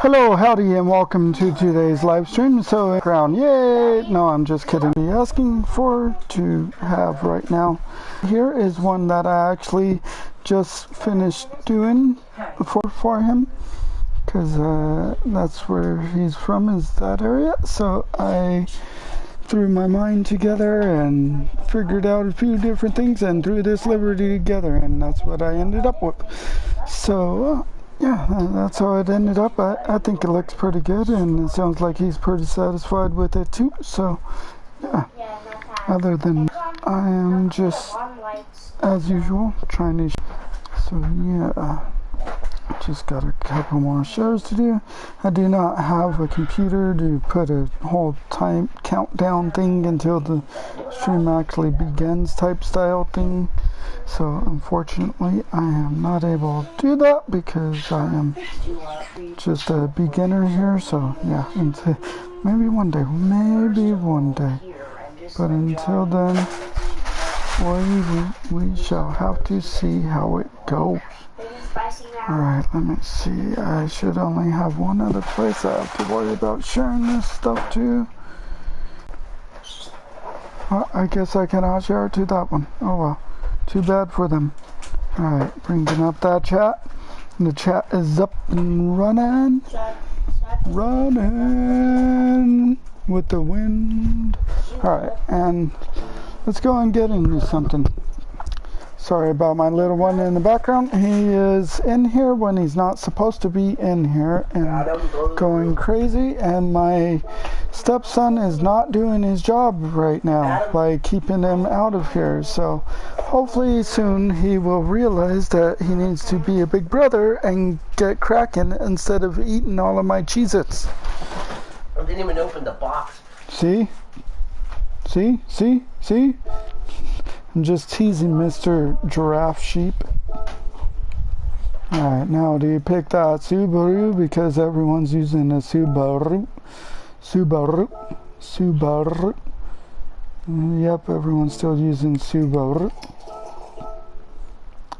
Hello, howdy, and welcome to today's live stream. So, crown, yay! No, I'm just kidding. Be asking for to have right now. Here is one that I actually just finished doing for him, because that's where he's from, is that area. So I threw my mind together and figured out a few different things and threw this liberty together, and that's what I ended up with. So. Yeah, that's how it ended up. I think it looks pretty good, and it sounds like he's pretty satisfied with it too. So, yeah. Other than I am just, as usual, trying to. So yeah, just got a couple more shows to do. I do not have a computer to put a whole time countdown thing until the stream actually begins type style thing. So unfortunately I am not able to do that because I am just a beginner here. So yeah, until maybe one day, but until then we shall have to see how it goes. Alright, let me see. I should only have one other place I have to worry about sharing this stuff to. Well, I guess I cannot share it to that one. Oh well. Too bad for them. Alright, bringing up that chat. And the chat is up and running. Running with the wind. Alright, and let's go and get into something. Sorry about my little one in the background. He is in here when he's not supposed to be in here and going crazy, and my stepson is not doing his job right now by keeping him out of here. So hopefully soon he will realize that he needs to be a big brother and get cracking instead of eating all of my Cheez-Its. I didn't even open the box. See? I'm just teasing Mr. Giraffe Sheep. Alright, now do you pick that Subaru? Because everyone's using a Subaru. Yep, everyone's still using Subaru.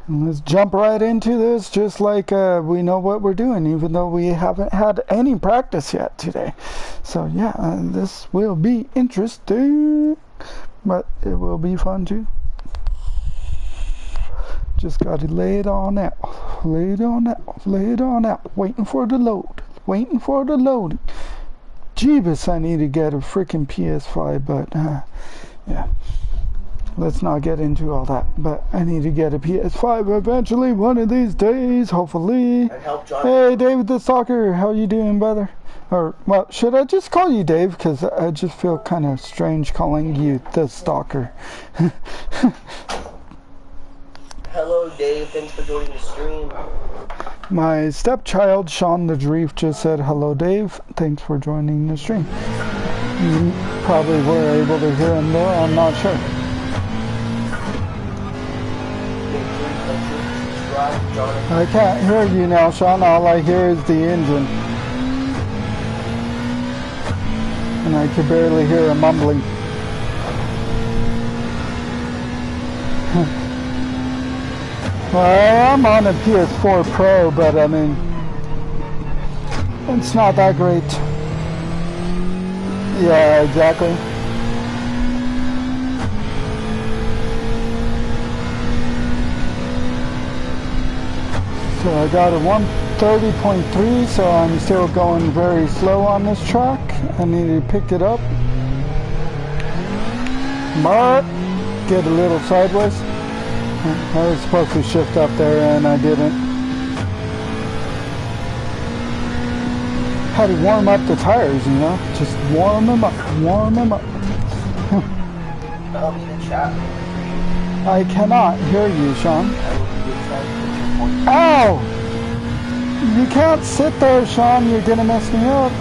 And let's jump right into this, just like we know what we're doing, even though we haven't had any practice yet today. So yeah, this will be interesting, but it will be fun too. Just gotta lay it on out. Waiting for the load. Jeebus, I need to get a freaking PS5, but yeah. Let's not get into all that. But I need to get a PS5 eventually, one of these days, hopefully. Hey, David the Stalker, how you doing, brother? Or, well, should I just call you Dave? Because I just feel kind of strange calling you the Stalker. Hello, Dave. Thanks for joining the stream. My stepchild, Sean the Dreef, just said, hello, Dave. Thanks for joining the stream. You probably were able to hear him there. I'm not sure. I can't hear you now, Sean. All I hear is the engine. And I can barely hear him mumbling. Well, I'm on a PS4 Pro, but I mean, it's not that great. Yeah, exactly. So I got a 130.3, so I'm still going very slow on this track. I need to pick it up. But get a little sideways. I was supposed to shift up there and I didn't. Had to warm up the tires, you know? Just warm them up. I cannot hear you, Sean. Ow! You can't sit there, Sean. You're gonna mess me up.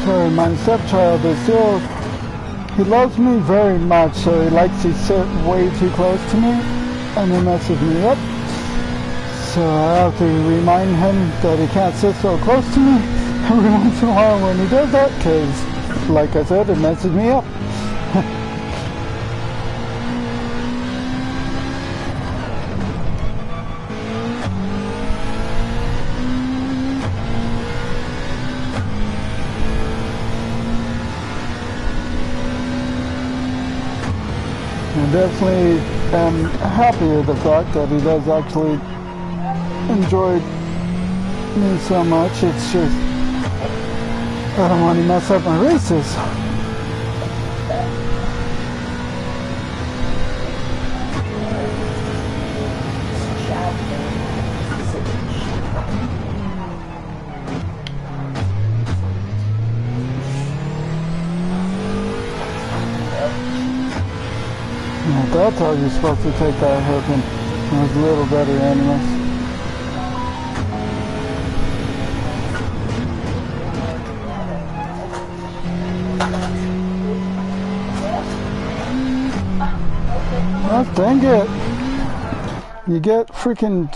Sorry, my stepchild is still, he loves me very much, so he likes to sit way too close to me, and it messes me up. So I have to remind him that he can't sit so close to me every once in a while when he does that, because, like I said, it messes me up. I definitely am happy with the fact that he does actually enjoy me so much. It's just, I don't want to mess up my races. That's how you're supposed to take that hairpin. It was a little better anyways. Oh, dang it. You get freaking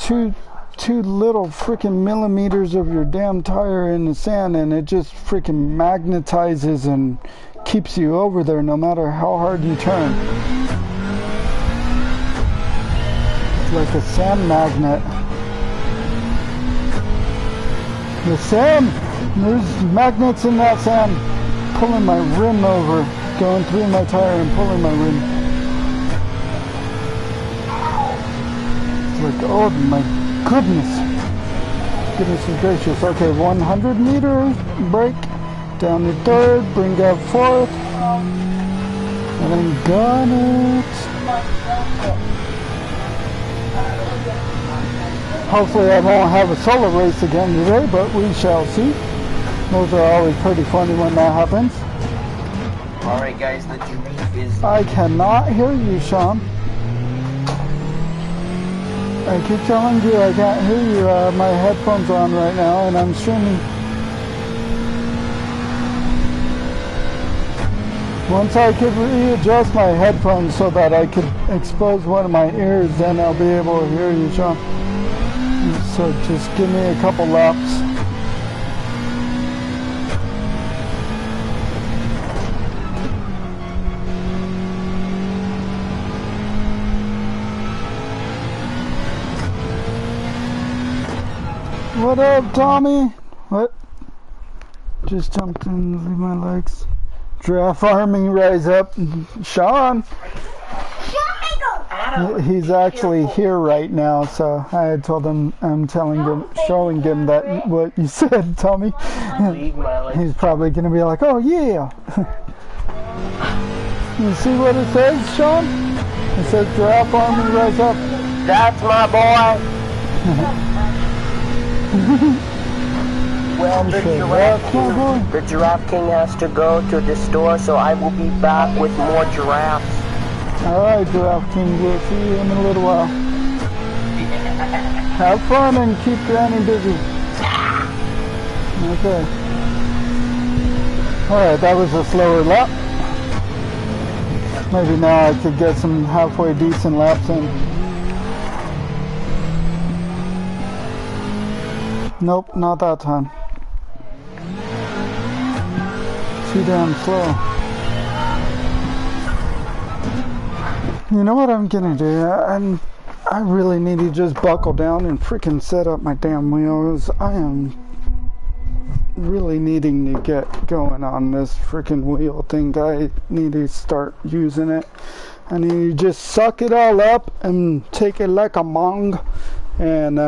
two little freaking millimeters of your damn tire in the sand and it just freaking magnetizes and keeps you over there no matter how hard you turn. Like a sand magnet. The sand, there's magnets in that sand pulling my rim over, going through my tire and pulling my rim. It's like, oh my goodness. Goodness gracious. Okay, 100 meter break, down to third, bring up fourth, and then gun it. Hopefully I won't have a solo race again today, but we shall see. Those are always pretty funny when that happens. Alright guys, the Jeep is... I cannot hear you, Sean. I keep telling you I can't hear you. My headphones are on right now and I'm streaming. Once I could readjust my headphones so that I could expose one of my ears, then I'll be able to hear you, Sean. So just give me a couple laps. What up, Tommy? What? Just jumped in, leave my legs. Giraffe arming, rise up. Sean! He's actually here right now, so I had told him, I'm telling him, showing him that what you said, Tommy. He's probably going to be like, oh yeah. You see what it says, Sean? It says giraffe army, rise up. That's my boy. Well, the giraffe king has to go to the store, so I will be back with more giraffes. Alright, Giraffe King, we'll see you in a little while. Have fun and keep Granny busy. Okay. Alright, that was a slower lap. Maybe now I could get some halfway decent laps in. Nope, not that time. Too damn slow. You know what I'm gonna do? I really need to just buckle down and freaking set up my damn wheels. I am really needing to get going on this freaking wheel thing. I need to start using it. I need to just suck it all up and take it like a mong and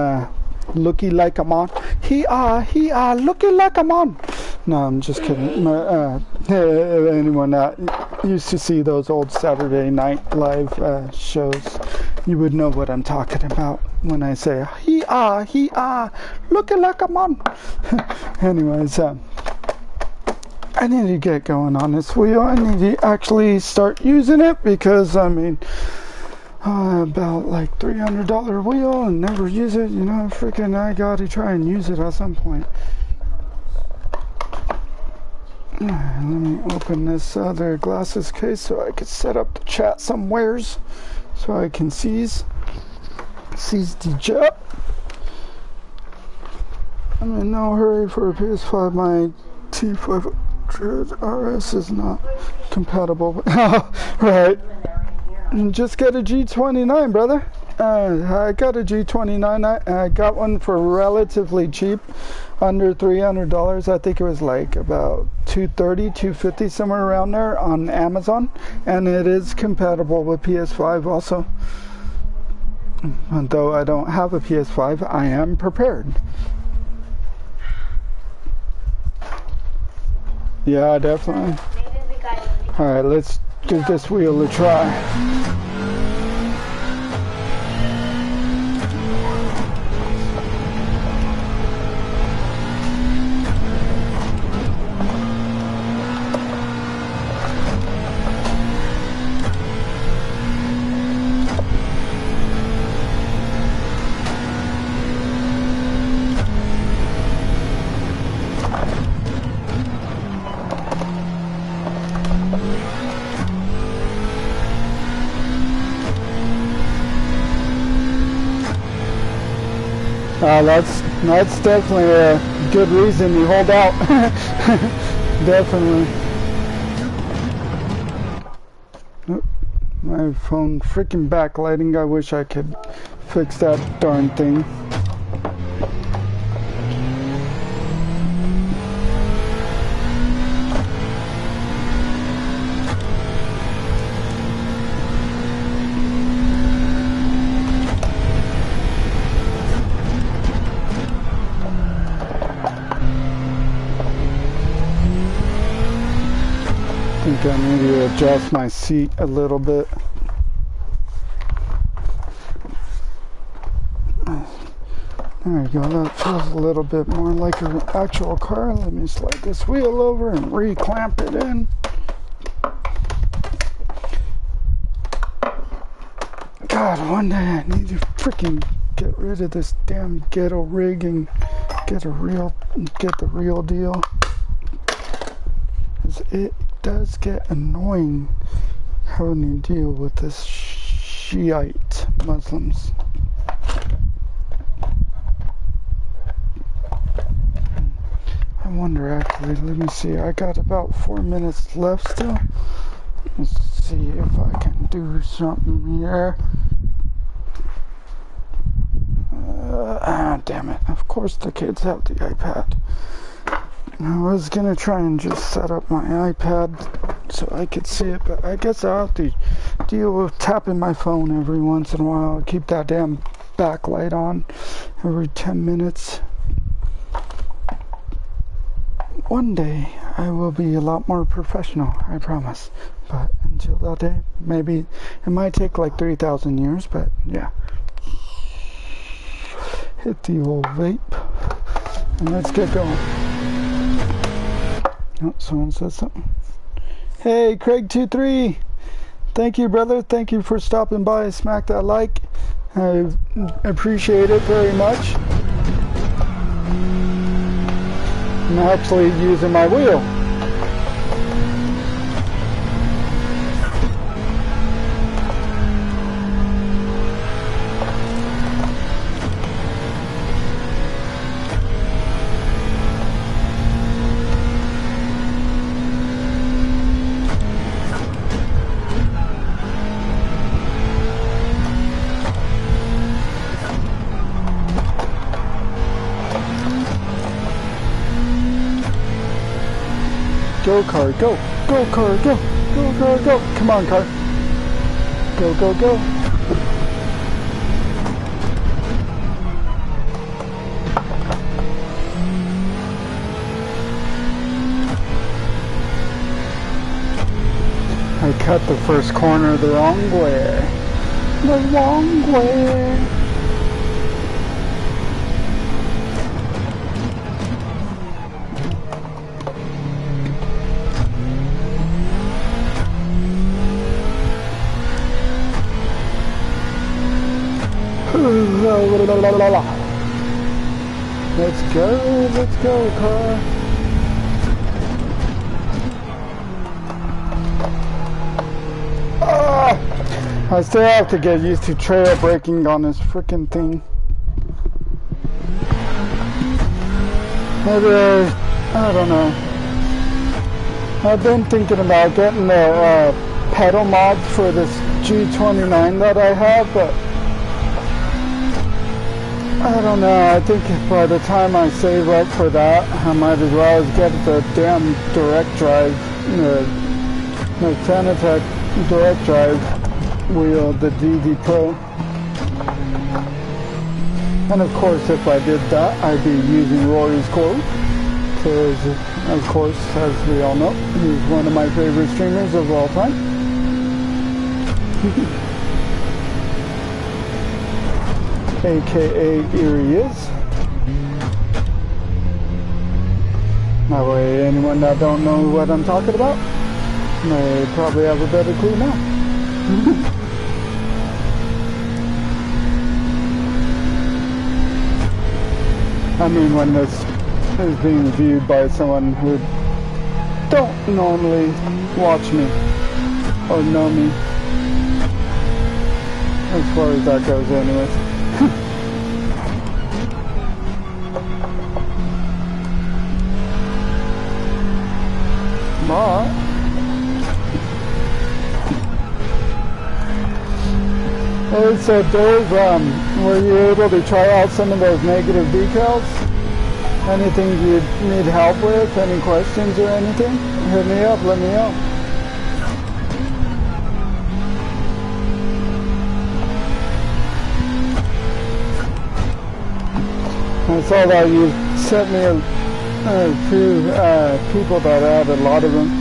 looky like a mon. He are looking like a mon. No, I'm just kidding. Anyone that used to see those old Saturday Night Live shows, you would know what I'm talking about when I say he are looking like a mon. Anyways, I need to get going on this wheel. I need to actually start using it because I mean, about like $300 wheel and never use it. You know, freaking I gotta try and use it at some point. Let me open this other glasses case so I could set up the chat somewheres so I can seize the chat. I'm in no hurry for a PS5. My T500 RS is not compatible. Right. Just get a G29, brother. I got a G29. I got one for relatively cheap, under $300. I think it was like about 230, 250, somewhere around there on Amazon, and it is compatible with PS5 also. And though I don't have a PS5, I am prepared. Yeah, definitely. Alright, let's give this wheel a try. That's definitely a good reason you hold out. Definitely. Oh, my phone freaking backlighting. I wish I could fix that darn thing. I think I need to adjust my seat a little bit. There we go, that feels a little bit more like an actual car. Let me slide this wheel over and re-clamp it in. God, one day I need to freaking get rid of this damn ghetto rig and get the real deal. 'Cause it does get annoying having to deal with this Shiite Muslims. I wonder actually, let me see, I got about 4 minutes left still. Let's see if I can do something here. Damn it, of course the kids have the iPad. I was gonna try and just set up my iPad so I could see it, but I guess I'll have to deal with tapping my phone every once in a while. Keep that damn backlight on every 10 minutes. One day I will be a lot more professional, I promise. But until that day, maybe it might take like 3,000 years, but yeah. Hit the old vape and let's get going. Oh, someone said something. Hey, Craig23. Thank you, brother. Thank you for stopping by. Smack that like. I appreciate it very much. I'm actually using my wheel. Go car, go! Go car, go! Go car, go! Come on car! Go, go, go! I cut the first corner the wrong way. The wrong way! Let's go, car. I still have to get used to trail braking on this freaking thing. Maybe I don't know. I've been thinking about getting the pedal mods for this G29 that I have, but I don't know, I think by the time I save up for that, I might as well get the damn direct drive, the Fanatec direct drive wheel, the DD Pro. And of course, if I did that, I'd be using Rory's quote, because of course, as we all know, he's one of my favorite streamers of all time. AKA here he is. That way anyone that don't know what I'm talking about may probably have a better clue now. I mean, when this is being viewed by someone who don't normally watch me or know me, as far as that goes anyways. But hey, so Dave, were you able to try out some of those negative decals? Anything you need help with? Any questions or anything? Hit me up, let me know. I saw that you sent me a few people that had a lot of them,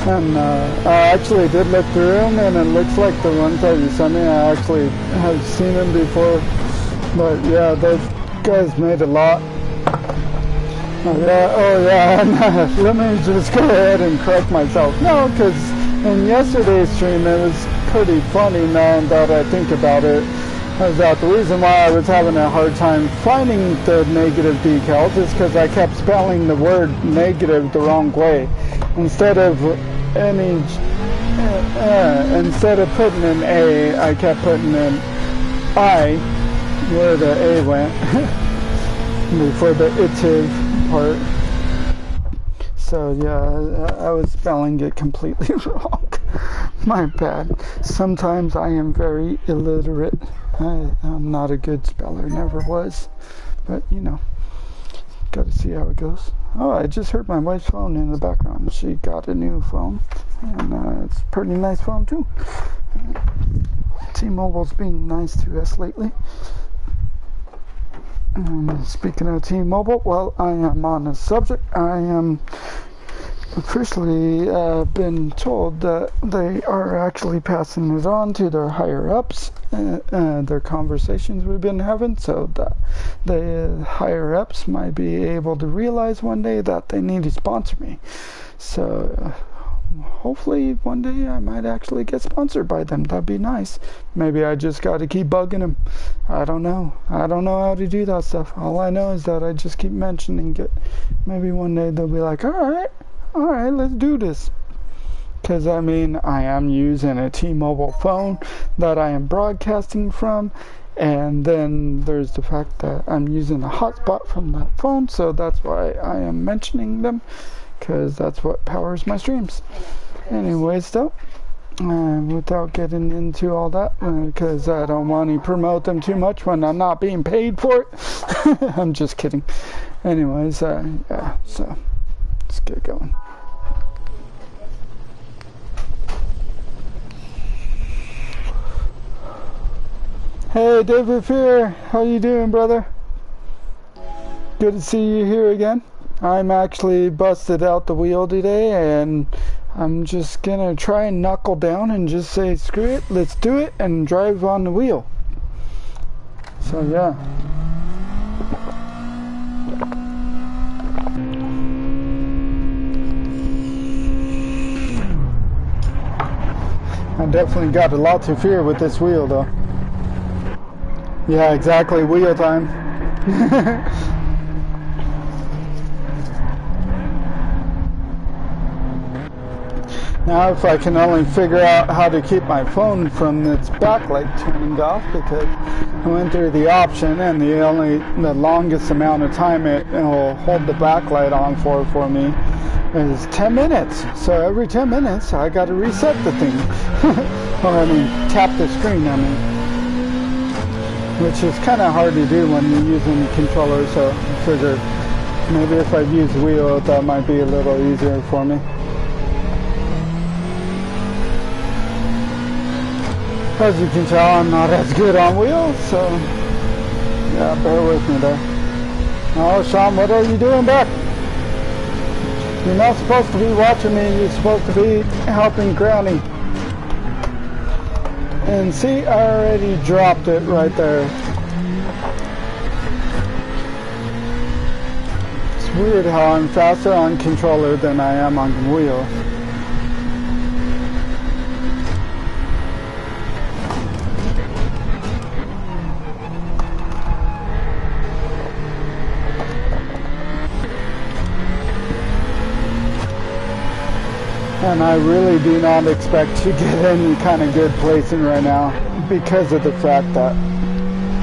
and I actually did look through them, and it looks like the ones that you sent me, I actually have seen them before, but yeah, those guys made a lot. Oh yeah, and let me just go ahead and correct myself. No, because in yesterday's stream it was pretty funny now that I think about it. That the reason why I was having a hard time finding the negative decals is because I kept spelling the word negative the wrong way. Instead of putting an A, I kept putting an I where the A went before the itive part. So yeah, I was spelling it completely wrong. My bad. Sometimes I am very illiterate. I'm not a good speller, never was. But, you know, gotta see how it goes. Oh, I just heard my wife's phone in the background. She got a new phone, and it's a pretty nice phone, too. T-Mobile's being nice to us lately. And speaking of T-Mobile, well, I am on a subject. I am officially been told that they are actually passing it on to their higher ups, their conversations we've been having, so that the higher ups might be able to realize one day that they need to sponsor me. So hopefully one day I might actually get sponsored by them. That'd be nice. Maybe I just got to keep bugging them. I don't know how to do that stuff. All I know is that I just keep mentioning it. Maybe one day they'll be like, alright, let's do this. Because, I mean, I am using a T-Mobile phone that I am broadcasting from. And then there's the fact that I'm using a hotspot from that phone. So that's why I am mentioning them. Because that's what powers my streams. Anyways, though, without getting into all that, because I don't want to promote them too much when I'm not being paid for it. I'm just kidding. Anyways, yeah, so let's get going. Hey, David Fear, how you doing, brother? Good to see you here again. I'm actually busted out the wheel today, and I'm just gonna try and knuckle down and just say, screw it, let's do it, and drive on the wheel. So yeah. I definitely got a lot to fear with this wheel, though. Yeah, exactly, wheel time. Now if I can only figure out how to keep my phone from its backlight turning off, because I went through the option and the longest amount of time it will hold the backlight on for me is 10 minutes. So every 10 minutes I got to reset the thing. Or I mean tap the screen, I mean. which is kind of hard to do when you're using the controller, so I figured maybe if I'd use wheel, that might be a little easier for me. As you can tell, I'm not as good on wheels, so yeah, bear with me there. Oh, Sean, what are you doing back? You're not supposed to be watching me, you're supposed to be helping Granny. And see, I already dropped it right there. It's weird how I'm faster on controller than I am on wheel. And I really do not expect to get any kind of good placing right now because of the fact that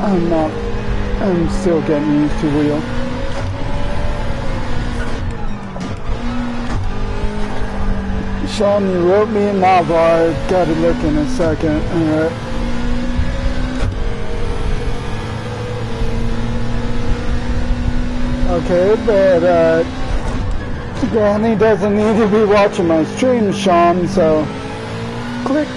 I'm still getting used to wheel. Sean, you wrote me a novel, I've got to look in a second. Alright. Okay, but Granny doesn't need to be watching my stream, Sean, so click.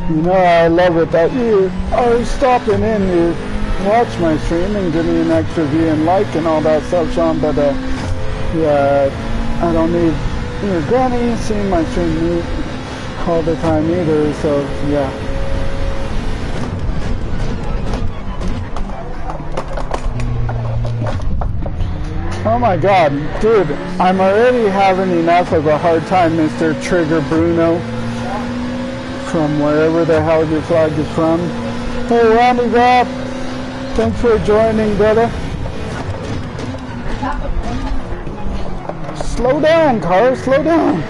You know, I love it that you are stopping in to watch my stream and give me an extra view and like and all that stuff, Sean, but yeah, I don't need your Granny seeing my stream all the time either, so yeah. Oh my god, dude, I'm already having enough of a hard time, Mr. Trigger Bruno, from wherever the hell your flag is from. Hey, Randy Rob, thanks for joining, brother. Slow down, car, slow down.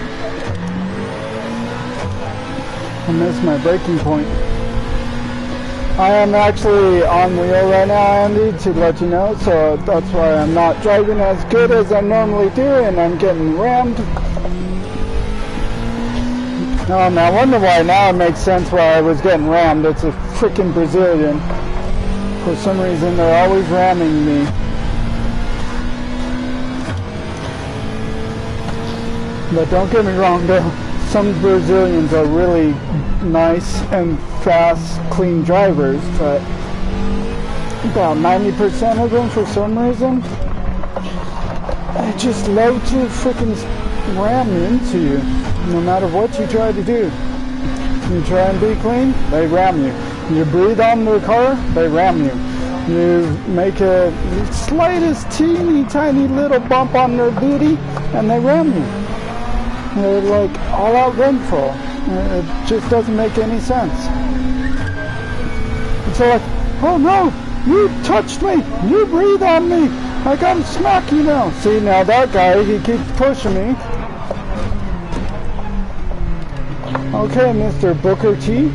I missed my braking point. I am actually on wheel right now, Andy, to let you know, so that's why I'm not driving as good as I normally do, and I'm getting rammed. And I wonder why now it makes sense why I was getting rammed. It's a freaking Brazilian. For some reason, they're always ramming me. But don't get me wrong, though. Some Brazilians are really nice and fast, clean drivers, but about 90% of them, for some reason, they just love to freaking ram into you, no matter what you try to do. You try and be clean, they ram you. You breathe on their car, they ram you. You make a slightest teeny tiny little bump on their booty, and they ram you. They're like all out vengeful. It just doesn't make any sense. It's like, oh no, you touched me, you breathe on me, I gotta smack you now. See, now that guy, he keeps pushing me. Okay, Mr. Booker T.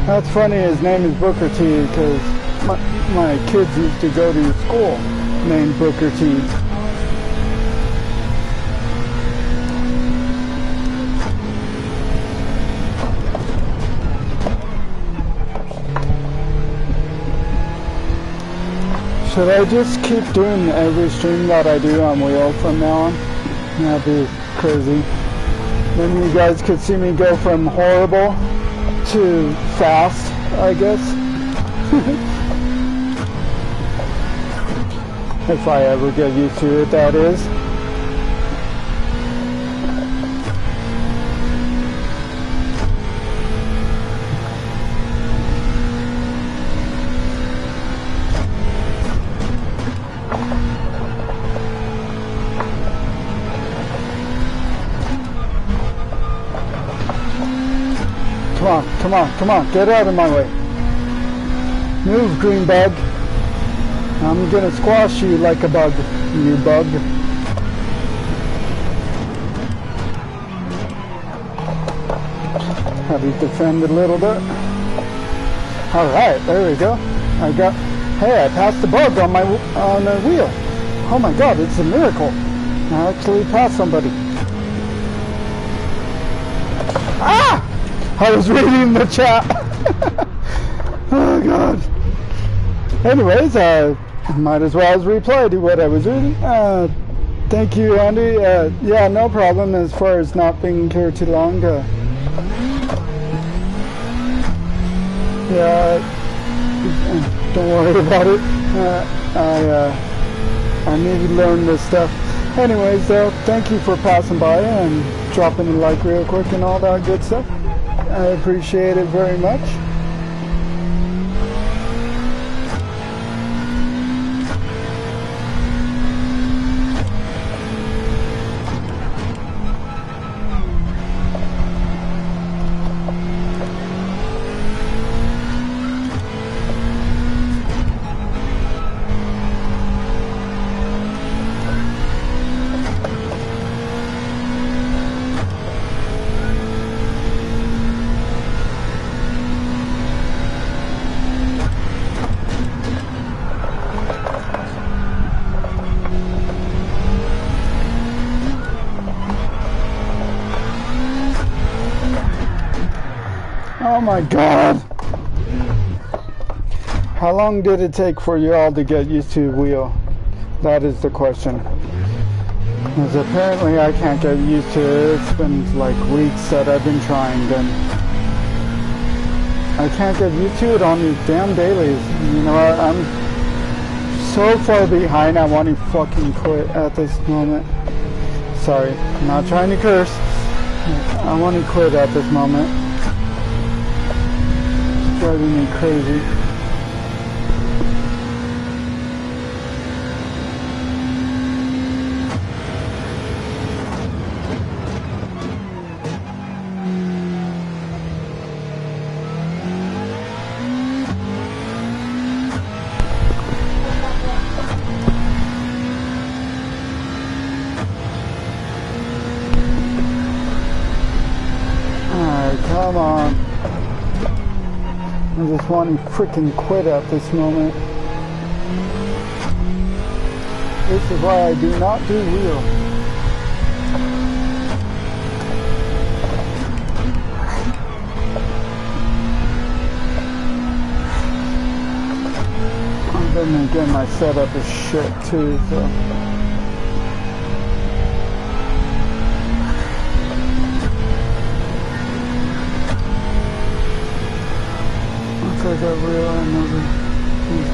That's funny, his name is Booker T because my kids used to go to school named Booker T. Should I just keep doing every stream that I do on wheel from now on? That'd be crazy. Then you guys could see me go from horrible to fast, I guess. If I ever get used to it, that is. Come on, get out of my way. Move, green bug. I'm gonna squash you like a bug, you bug. Have you defend a little bit? Alright, there we go. Hey, I passed the bug on the wheel. Oh my god, it's a miracle. I actually passed somebody. Ah! I was reading the chat. Oh god. Anyways, might as well reply to what I was reading. Thank you, Andy. Yeah, no problem as far as not being here too long. Yeah, don't worry about it. I need to learn this stuff. Anyways, thank you for passing by and dropping a like real quick and all that good stuff. I appreciate it very much. Oh my god! How long did it take for you all to get used to the wheel? That is the question. Because apparently I can't get used to it. It's been like weeks that I've been trying and I can't get used to it on these damn dailies. You know, I'm so far behind I want to fucking quit at this moment. Sorry, I'm not trying to curse. I want to quit at this moment. Driving me crazy. Alright, come on. I just want to freaking quit at this moment. This is why I do not do wheel. Then again, my setup is shit too, so. I got real another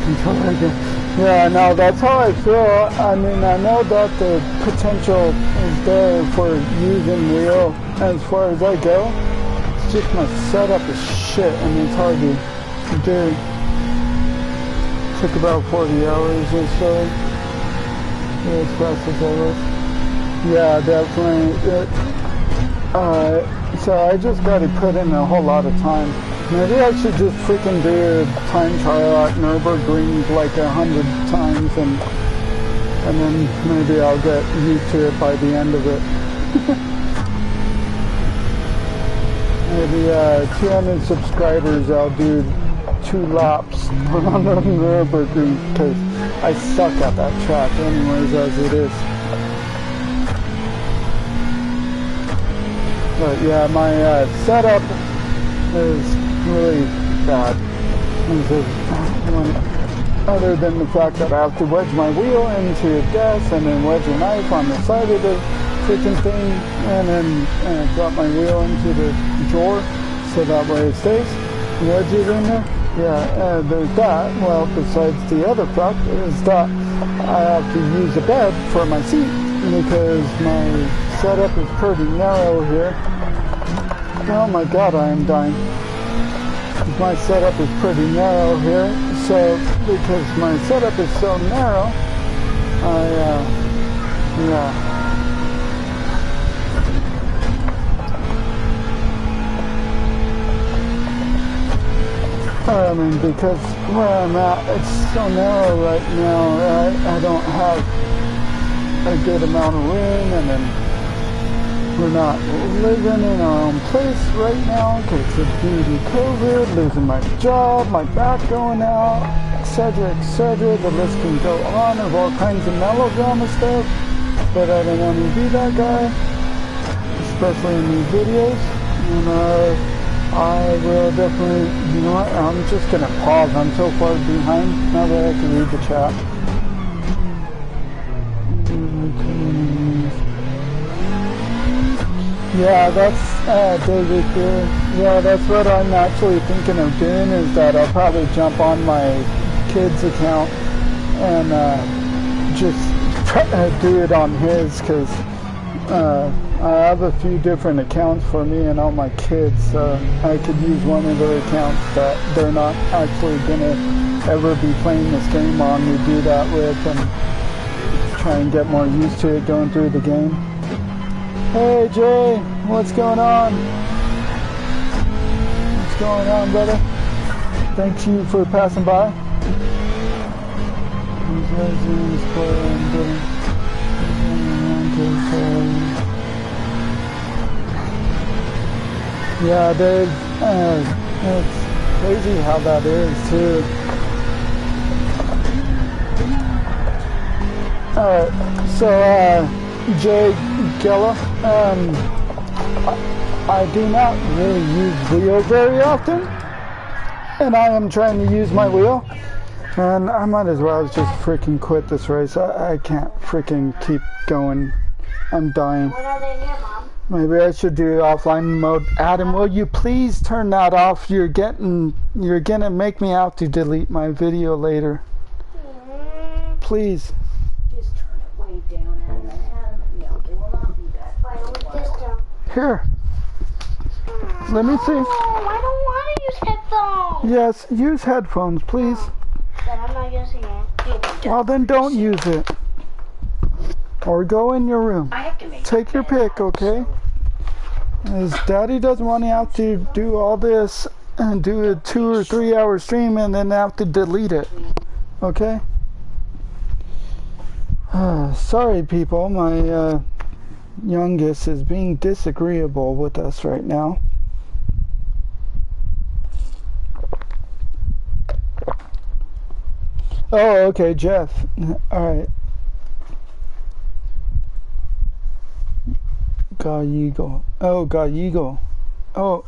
control again. Yeah, no, that's how I feel. I mean, I know that the potential is there for using wheel as far as I go. It's just my setup is shit and it's hard to do. Took about 40 hours or so. As fast as I was. Yeah, definitely. So I just got to put in a whole lot of time. Maybe I should just freaking do a time trial at Nürburgring like 100 times and then maybe I'll get used to it by the end of it. Maybe 200 subscribers I'll do 2 laps around the Nürburgring because I suck at that track anyways as it is. But yeah, my setup is really bad. Other than the fact that I have to wedge my wheel into a desk and then wedge a knife on the side of the freaking thing and then drop my wheel into the drawer so that way it stays. Wedge it in there. Yeah, there's that. Well, besides the other fact is that I have to use a bed for my seat because my setup is pretty narrow here. Oh my god, I am dying. My setup is pretty narrow here, so because my setup is so narrow, yeah. I mean, because where I'm at, it's so narrow right now, I don't have a good amount of room, and then we're not living in our own place right now because of due to COVID, losing my job, my back going out, etc., etc. The list can go on of all kinds of melodrama stuff, but I don't want to be that guy, especially in these videos. And I will definitely, you know what, I'm just going to pause. I'm so far behind now that I can read the chat. Yeah, that's David here. Yeah, that's what I'm actually thinking of doing, is that I'll probably jump on my kid's account and just do it on his, because I have a few different accounts for me and all my kids. I could use one of their accounts that they're not actually going to ever be playing this game on to do that with, and try and get more used to it going through the game. Hey Jay, what's going on? What's going on, brother? Thank you for passing by. Yeah, Dave, it's crazy how that is too. Alright, so Jay Gella, I do not really use wheel very often, and I am trying to use my wheel, and I might as well just freaking quit this race. I can't freaking keep going. I'm dying. When are they here, Mom? Maybe I should do offline mode. Adam, will you please turn that off? You're gonna make me have to delete my video later. Please. Just turn it way down, Adam. No, they will not do that. Why don't we just Here. Let me see. Oh, I don't want to use headphones. Yes, use headphones, please. Then I'm not using it. Well, then don't use it. Or go in your room. I have to make Take your pick, okay? As Daddy doesn't want to have to do all this and do a 2 or 3 hour stream and then have to delete it. Okay? Sorry, people. My youngest is being disagreeable with us right now. Oh, okay, Jeff. Alright. Gallego. Oh, Gallego. Oh.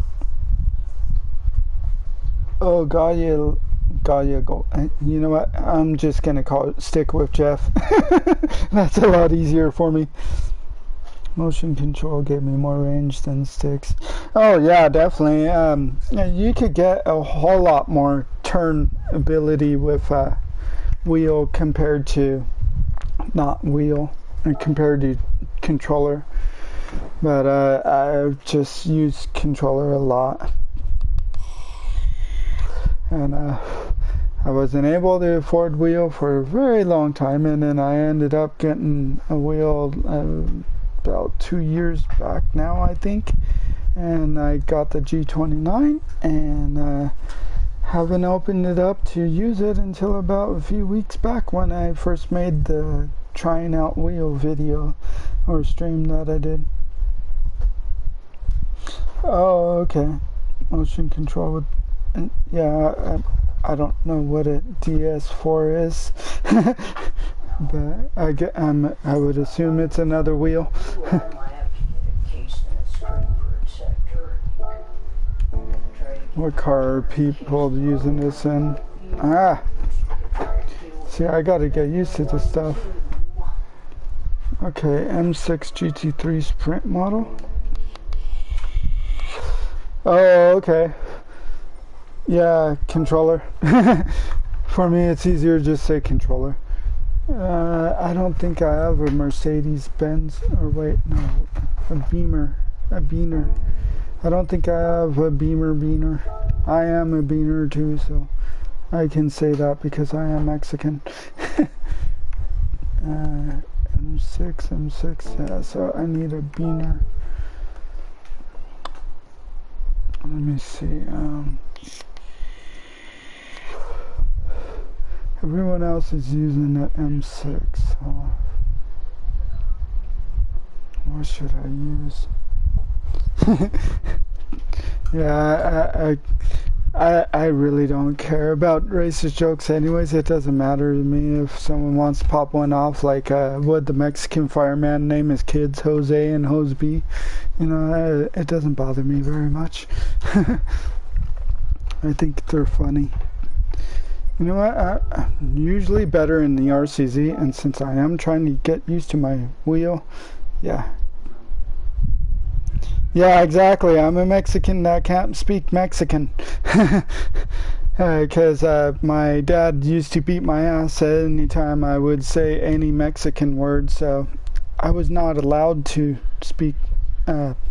Oh, Gallego. You know what? I'm just gonna stick with Jeff. That's a lot easier for me. Motion control gave me more range than sticks. Oh yeah, definitely. You could get a whole lot more turn ability with wheel compared to not wheel, and compared to controller. But I just use controller a lot, and I wasn't able to afford wheel for a very long time, and then I ended up getting a wheel about 2 years back now, I think, and I got the G29, and haven't opened it up to use it until about a few weeks back when I first made the trying out wheel video or stream that I did. Oh, okay. Motion control with, yeah, I don't know what a DS4 is, but I would assume it's another wheel. What car are people using this in? See, I gotta get used to this stuff. Okay, M6 GT3 Sprint model. Oh, okay. Yeah, controller. For me, it's easier to just say controller. I don't think I have a Mercedes-Benz, or wait, no, a Beamer, a Beaner. I don't think I have a Beamer. I am a Beaner too, so I can say that because I am Mexican. M6, yeah, so I need a Beaner. Let me see, everyone else is using the M6, so What should I use? Yeah, I really don't care about racist jokes anyways. It doesn't matter to me if someone wants to pop one off, like would the Mexican fireman name his kids Jose and Joseby. You know, it doesn't bother me very much. I think they're funny. You know what, I'm usually better in the RCZ, and since I am trying to get used to my wheel, yeah. Yeah, exactly. I'm a Mexican that can't speak Mexican. Because my dad used to beat my ass anytime I would say any Mexican word, so I was not allowed to speak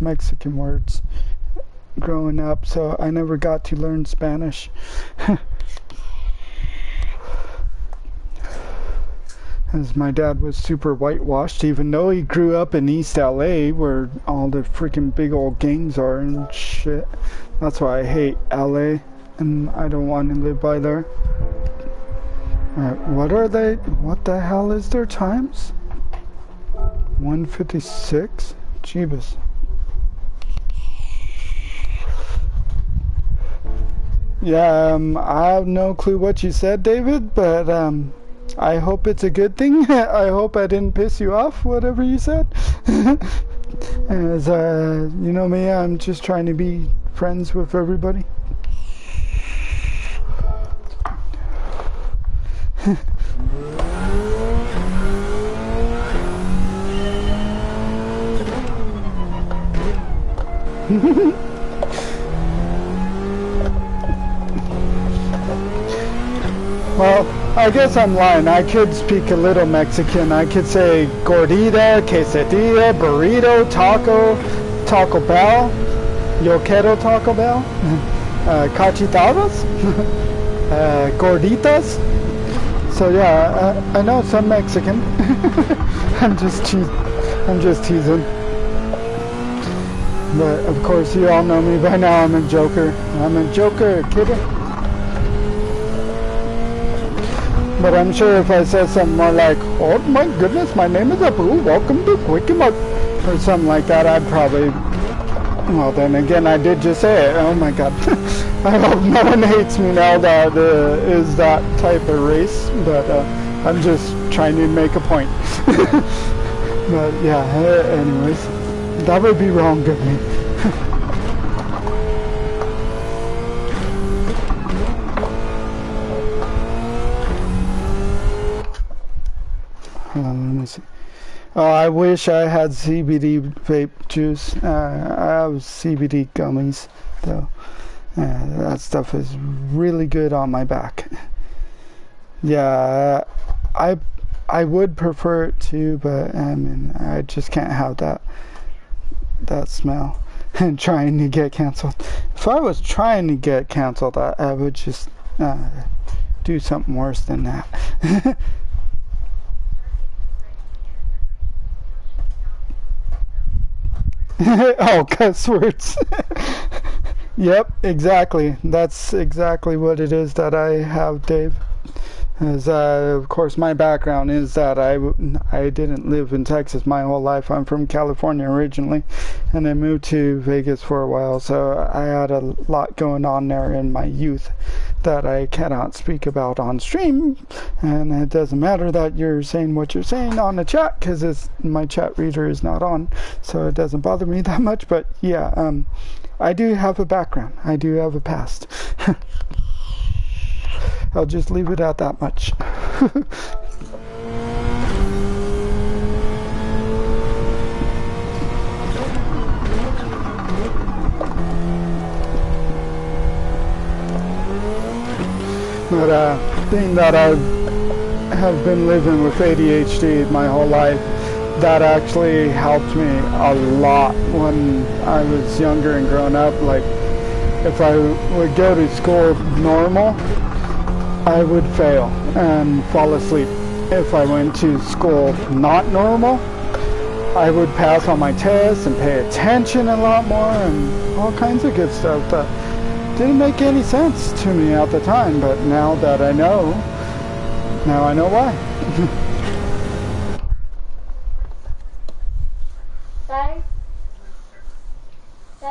Mexican words growing up, so I never got to learn Spanish. As my dad was super whitewashed, even though he grew up in East LA where all the freaking big old gangs are and shit. That's why I hate LA and I don't want to live by there. Alright, what are they? What the hell is their times? 1:56? Jeebus. Yeah, I have no clue what you said, David, but I hope it's a good thing. I hope I didn't piss you off, whatever you said. As you know me, I'm just trying to be friends with everybody. Well, I guess I'm lying. I could speak a little Mexican. I could say gordita, quesadilla, burrito, taco, Taco Bell, yo quiero Taco Bell, cachetadas, gorditas. So yeah, I know some Mexican. I'm just teasing. But of course, you all know me by now. I'm a joker. I'm a joker, kid. But I'm sure if I said something more like, "Oh my goodness, my name is Abu, welcome to Quickie Mart," or something like that, I'd probably, well then again, I did just say it. Oh my god. I hope no one hates me now that is that type of race, but I'm just trying to make a point. But yeah, anyways, that would be wrong of me. Let me see. Oh, I wish I had CBD vape juice. I have CBD gummies, though. That stuff is really good on my back. Yeah, I would prefer it too, but I mean, I just can't have that smell. And trying to get canceled. If I was trying to get canceled, I would just do something worse than that. Oh, cuss words. Yep, exactly. That's exactly what it is that I have, Dave. As of course, my background is that I didn't live in Texas my whole life. I'm from California originally, and I moved to Vegas for a while, so I had a lot going on there in my youth that I cannot speak about on stream. And it doesn't matter that you're saying what you're saying on the chat, because my chat reader is not on, so it doesn't bother me that much. But yeah, I do have a background. I do have a past. I'll just leave it at that much. But being that I have been living with ADHD my whole life, that actually helped me a lot when I was younger and growing up. Like, if I would go to school normal, I would fail and fall asleep. If I went to school not normal, I would pass on my tests and pay attention a lot more and all kinds of good stuff that didn't make any sense to me at the time, but now that I know, now I know why.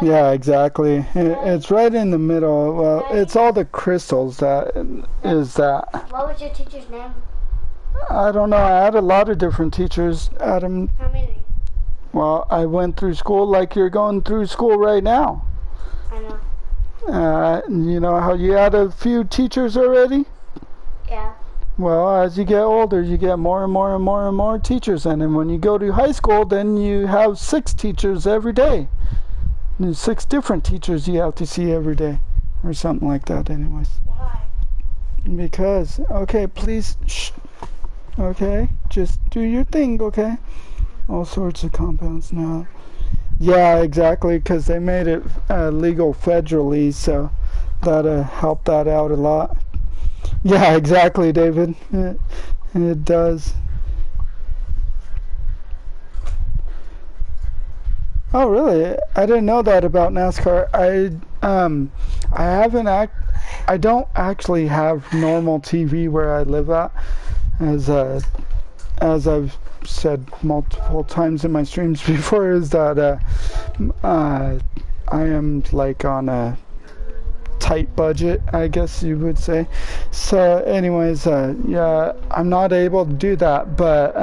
Yeah, exactly. It's right in the middle. Well, it's all the crystals that is that. What was your teacher's name? I don't know. I had a lot of different teachers, Adam. How many? Well, I went through school like you're going through school right now. I know. You know how you had a few teachers already? Yeah. Well, as you get older, you get more and more and more and more teachers. And then when you go to high school, then you have 6 teachers every day. There's 6 different teachers you have to see every day. Or something like that anyways. Why? Because, okay, please, shh. Okay, just do your thing, okay? All sorts of compounds now. Yeah, exactly, because they made it legal federally, so that helped that out a lot. Yeah, exactly, David. It does. Oh, really? I didn't know that about NASCAR. I don't actually have normal TV where I live at, as I've said multiple times in my streams before, is that I am like on a tight budget, I guess you would say. So anyways, yeah, I'm not able to do that, but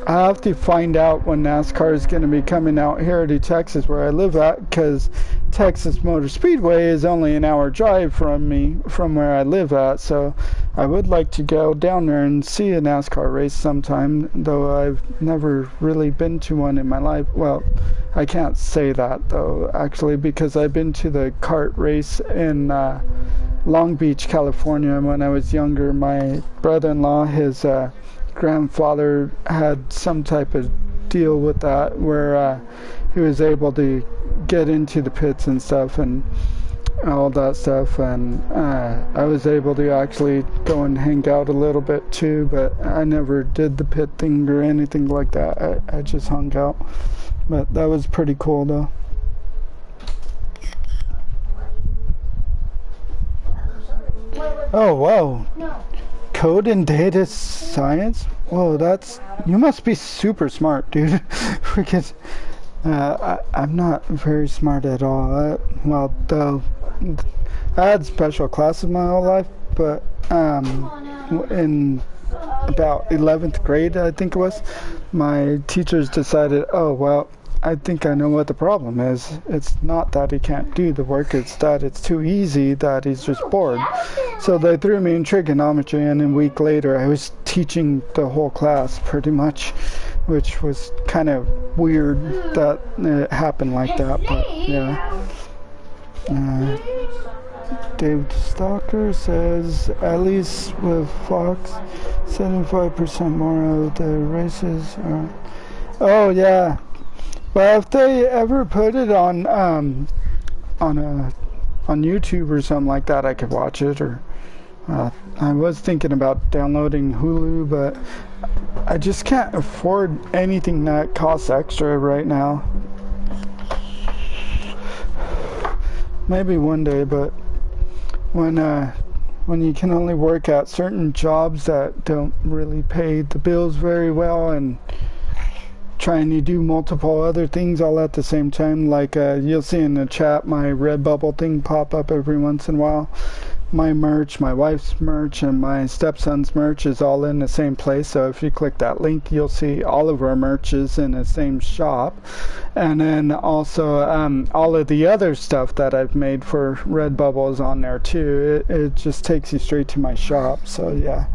I have to find out when NASCAR is going to be coming out here to Texas where I live at, because Texas Motor Speedway is only an hour drive from where I live at. So I would like to go down there and see a NASCAR race sometime, though I've never really been to one in my life. Well, I can't say that though, actually, because I've been to the kart race in Long Beach, California when I was younger. My brother-in-law, his grandfather had some type of deal with that where he was able to get into the pits and stuff and all that stuff, and I was able to actually go and hang out a little bit too, but I never did the pit thing or anything like that. I just hung out, but that was pretty cool though. Oh wow. No. Code and data science? Whoa, you must be super smart, dude. Because I'm not very smart at all. Well, though I had special classes my whole life, but in about 11th grade, I think it was, my teachers decided, oh, well, I think I know what the problem is. It's not that he can't do the work, it's that it's too easy, that he's just bored. So they threw me in trigonometry, and a week later I was teaching the whole class pretty much, which was kind of weird that it happened like that, but yeah. Dave Stalker says, at least with Fox, 75% more of the races are... Oh yeah. Well, if they ever put it on YouTube or something like that, I could watch it. Or I was thinking about downloading Hulu, but I just can't afford anything that costs extra right now. Maybe one day, but when you can only work at certain jobs that don't really pay the bills very well, and trying to do multiple other things all at the same time, like you'll see in the chat my Redbubble thing pop up every once in a while. My merch, my wife's merch, and my stepson's merch is all in the same place, so if you click that link you'll see all of our merches in the same shop. And then also all of the other stuff that I've made for Redbubble is on there too. It just takes you straight to my shop, so yeah.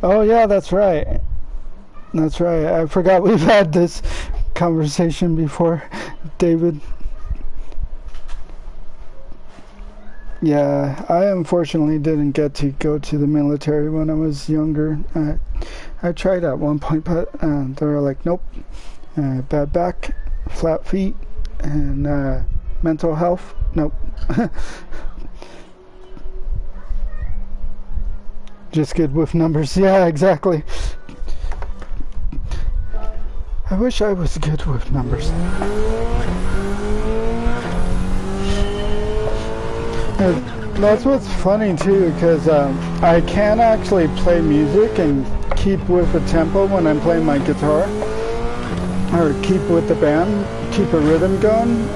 Oh yeah, that's right. That's right. I forgot we've had this conversation before, David. Yeah, I unfortunately didn't get to go to the military when I was younger. I tried at one point, but they were like, nope. Bad back, flat feet, and mental health, nope. Just good with numbers. Yeah, exactly. I wish I was good with numbers. That's what's funny too, because I can actually play music and keep with the tempo when I'm playing my guitar. or keep with the band, keep a rhythm going,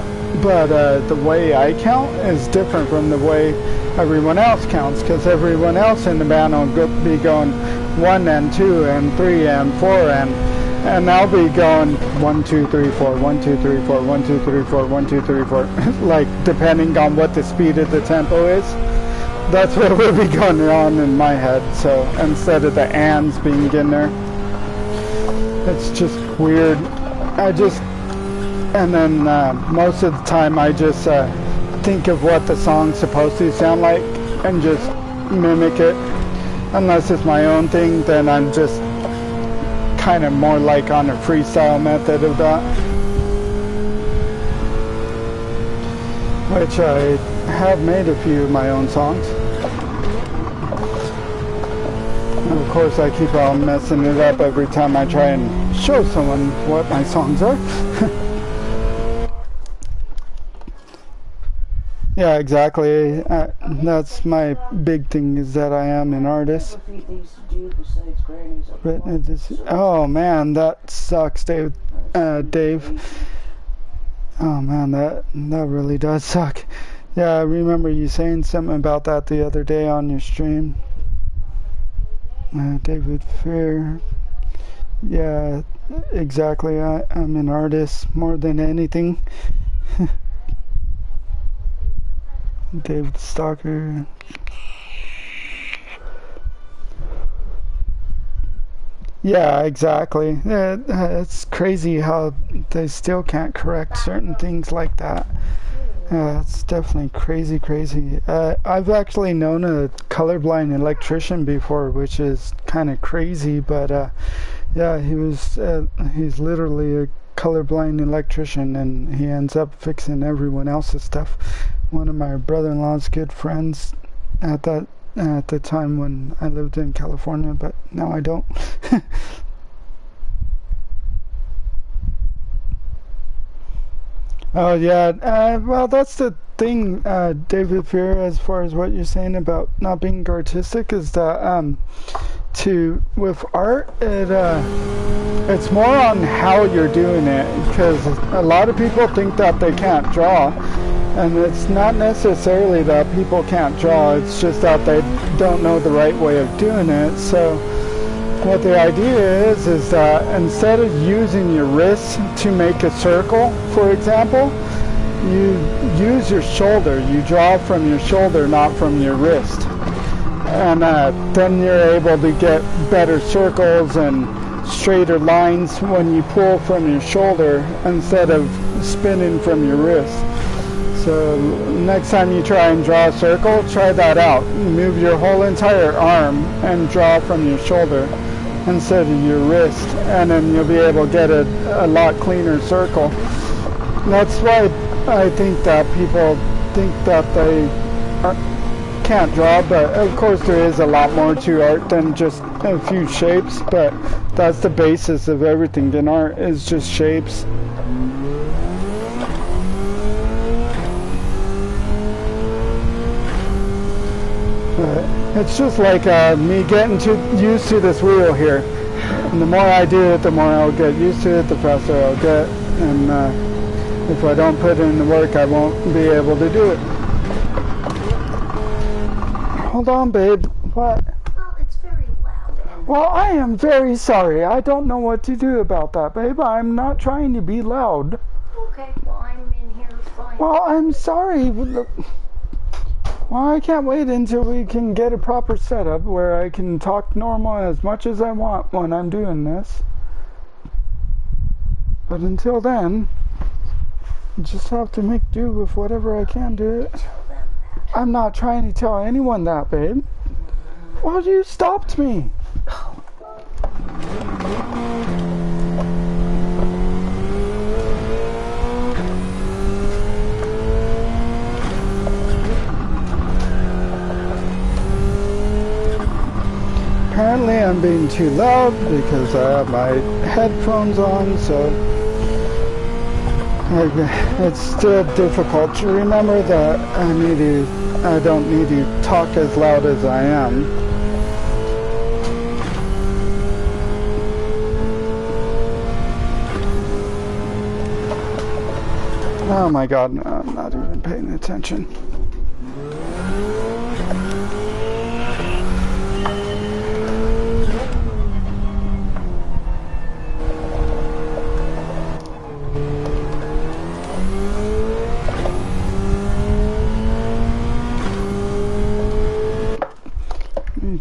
but the way I count is different from the way everyone else counts, because everyone else in the band will be going 1 and 2 and 3 and 4 and I'll be going 1 2 3 4 1 2 3 4 1 2 3 4 1 2 3 4 like depending on what the speed of the tempo is. That's what will be going on in my head. So instead of the ands being in there, it's just weird. And then most of the time I just think of what the song's supposed to sound like and just mimic it. Unless it's my own thing, then I'm just kind of more like on a freestyle method of that, which I have made a few of my own songs. And of course I keep on messing it up every time I try and show someone what my songs are. Yeah, exactly. That's my big thing, is that I am an artist. But it is, oh man, that sucks, Dave. Oh man, that really does suck. Yeah, I remember you saying something about that the other day on your stream. David Fair. Yeah, exactly. I'm an artist more than anything. David Stalker. Yeah, exactly. It's crazy how they still can't correct certain things like that. It's definitely crazy. I've actually known a colorblind electrician before, which is kind of crazy, but yeah, he's literally a colorblind electrician, and he ends up fixing everyone else's stuff. One of my brother-in-law's good friends at the time when I lived in California, but now I don't. Oh yeah, well that's the thing, David Fear, as far as what you're saying about not being artistic, is that with art, it's more on how you're doing it, because a lot of people think that they can't draw. And it's not necessarily that people can't draw, it's just that they don't know the right way of doing it. So what the idea is that instead of using your wrist to make a circle, for example, you use your shoulder. You draw from your shoulder, not from your wrist. And then you're able to get better circles and straighter lines when you pull from your shoulder instead of spinning from your wrist. So next time you try and draw a circle, try that out. Move your whole entire arm and draw from your shoulder instead of your wrist, and then you'll be able to get a lot cleaner circle. That's why I think that people think that they can't draw, but of course there is a lot more to art than just a few shapes, but that's the basis of everything in art, is just shapes. It's just like me getting used to this wheel here. And the more I do it, the more I'll get used to it, the faster I'll get. And if I don't put in the work, I won't be able to do it. Hold on, babe. What? Well, it's very loud. Well, I am very sorry. I don't know what to do about that, babe. I'm not trying to be loud. Okay, well, I'm in here fine. Well, I'm sorry. Well, I can't wait until we can get a proper setup where I can talk normal as much as I want when I'm doing this. But until then, I just have to make do with whatever I can do. I'm not trying to tell anyone that, babe. Well, you stopped me. Apparently I'm being too loud because I have my headphones on, so it's still difficult to remember that I don't need to talk as loud as I am. Oh my god, no, I'm not even paying attention.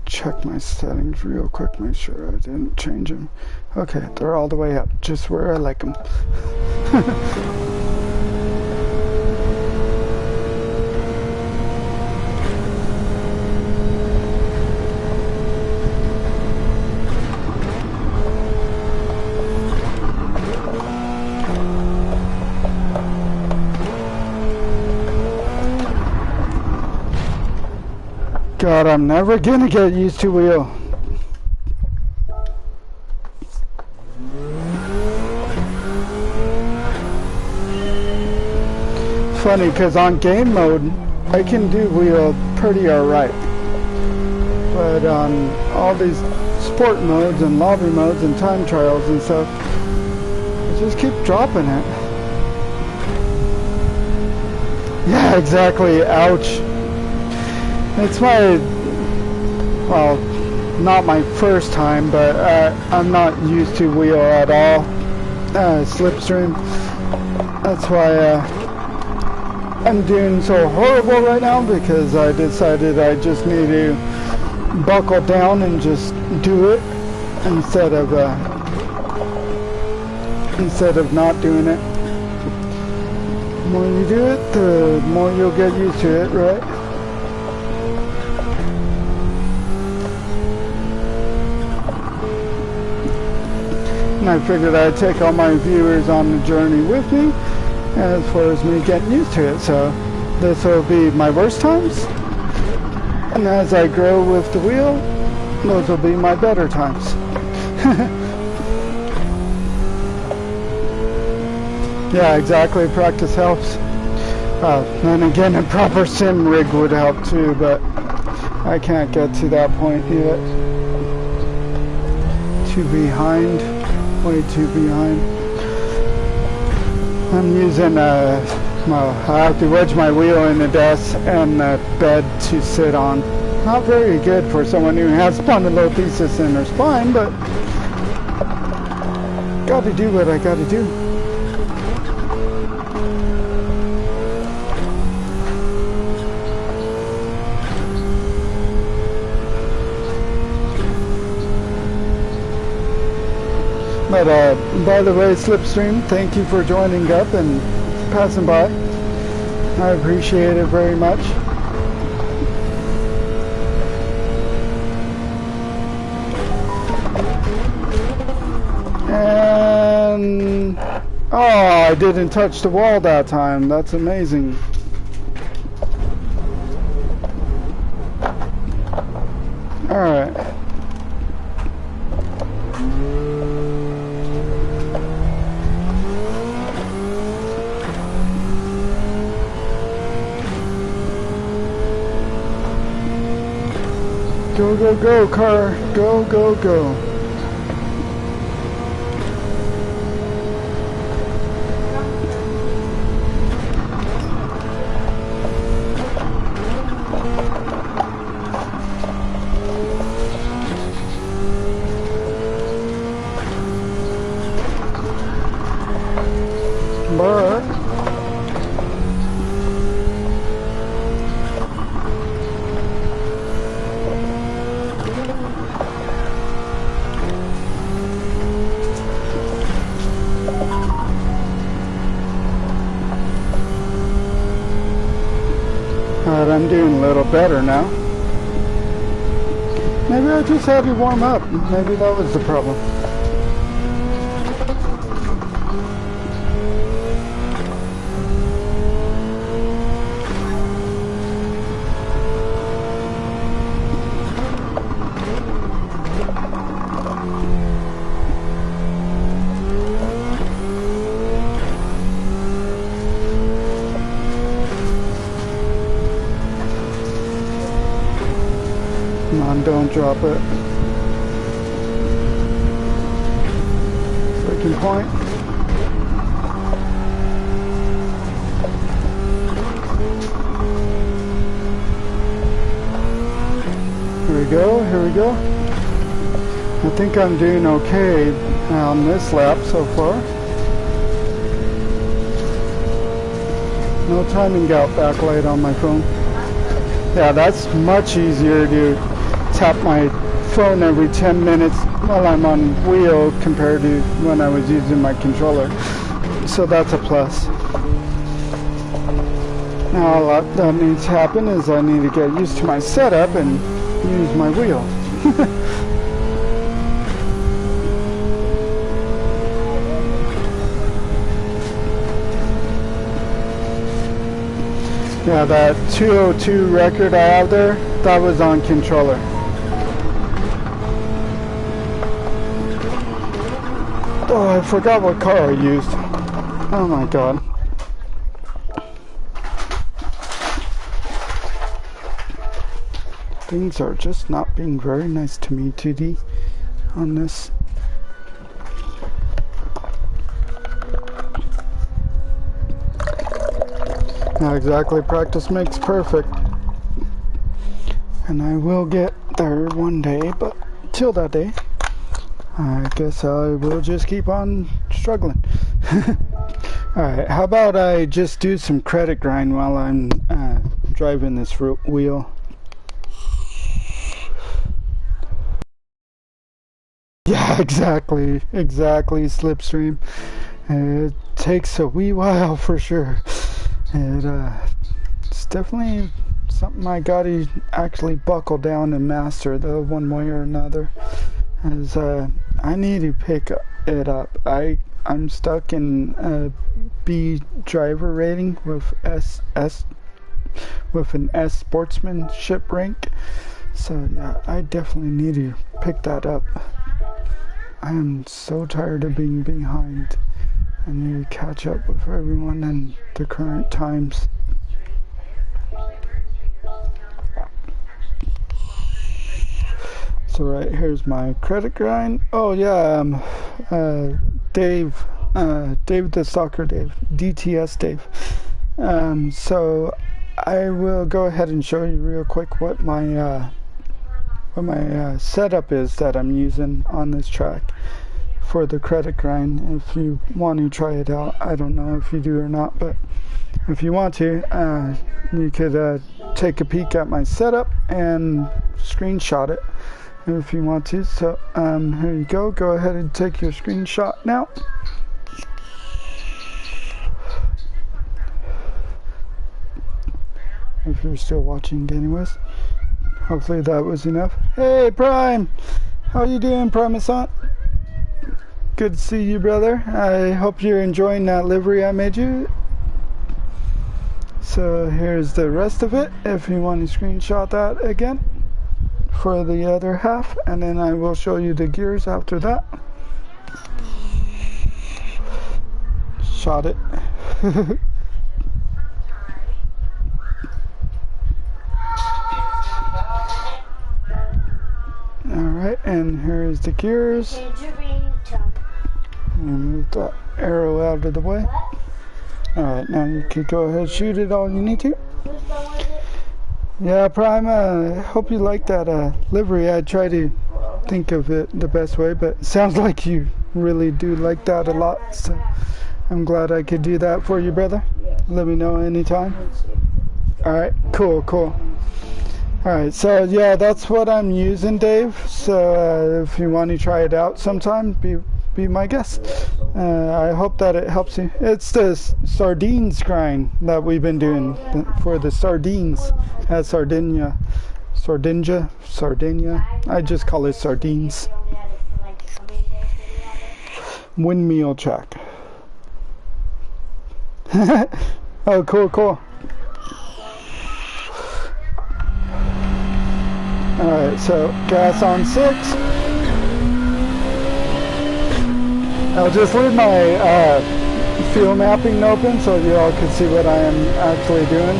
Check my settings real quick, make sure I didn't change them. Okay, they're all the way up, just where I like them. God, I'm never gonna get used to wheel. It's funny because on game mode I can do wheel pretty alright, but on all these sport modes and lobby modes and time trials and stuff, I just keep dropping it. Yeah, exactly. Ouch. It's my, well, not my first time, but I'm not used to wheel at all. Slipstream. That's why I'm doing so horrible right now, because I decided I just need to buckle down and just do it instead of not doing it. The more you do it, the more you'll get used to it, right? And I figured I'd take all my viewers on the journey with me as far as me getting used to it. So this will be my worst times, and as I grow with the wheel, those will be my better times. Yeah, exactly. Practice helps. And again, a proper sim rig would help too, but I can't get to that point yet. Too behind. Way too behind. I'm using well, I have to wedge my wheel in the desk and the bed to sit on. Not very good for someone who has spondylolisthesis in their spine, but gotta do what I gotta do. But by the way, Slipstream, thank you for joining up and passing by. I appreciate it very much. And oh, I didn't touch the wall that time. That's amazing. All right. Go, go, go, car. Go, go, go. But I'm doing a little better now. Maybe I just had to warm up. Maybe that was the problem. Come on, don't drop it. Breaking point. we go, here we go. I think I'm doing okay on this lap so far. No timing out backlight on my phone. Yeah, that's much easier to tap my phone every 10 minutes while I'm on wheel compared to when I was using my controller. So that's a plus. Now a lot that needs to happen is I need to get used to my setup and use my wheel. Yeah, that 202 record I have there, that was on controller. Oh, I forgot what car I used. Oh my god. Things are just not being very nice to me, 2D, on this. Not exactly, practice makes perfect. And I will get there one day, but till that day, I guess I will just keep on struggling. Alright, how about I just do some credit grind while I'm driving this wheel. Yeah, exactly, Slipstream. It takes a wee while for sure. It's definitely something I gotta actually buckle down and master, though, one way or another. As I need to pick it up. I'm stuck in a B driver rating with an S sportsmanship rank. So yeah, I definitely need to pick that up. I am so tired of being behind. I need to catch up with everyone in the current times. So right here's my credit grind. Oh yeah, Dave the Soccer Dave, DTS Dave. So I will go ahead and show you real quick what my setup is that I'm using on this track for the credit grind. If you want to try it out, I don't know if you do or not, but if you want to, you could take a peek at my setup and screenshot it if you want to. So here you go ahead and take your screenshot now. If you're still watching anyways. Hopefully that was enough. Hey Prime, how you doing, Primasant? Good to see you, brother. I hope you're enjoying that livery I made you. So here's the rest of it if you want to screenshot that again for the other half, and then I will show you the gears after that. Shot it. Alright, and here is the gears. Move that arrow out of the way. Alright, now you can go ahead and shoot it all you need to. Yeah, Prime, I hope you like that livery. I try to think of it the best way, but it sounds like you really do like that a lot. So I'm glad I could do that for you, brother. Let me know anytime. Alright, cool. Alright, so yeah, that's what I'm using, Dave. So if you want to try it out sometime, be my guest. I hope that it helps you. It's the sardines grind that we've been doing for the sardines at Sardinia. I just call it sardines. Windmill track. Oh, cool. Alright, so gas on 6. I'll just leave my field mapping open so you all can see what I am actually doing.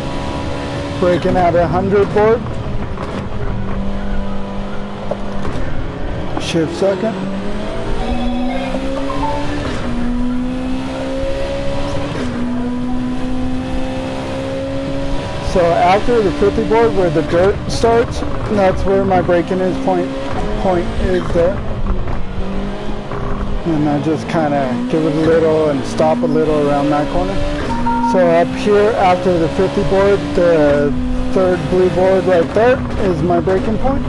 Braking at 100 board. Shift second. So after the 50 board where the dirt starts, That's where my braking is point is there. And I just kind of give it a little and stop a little around that corner. So up here after the 50 board, the third blue board right there is my braking point.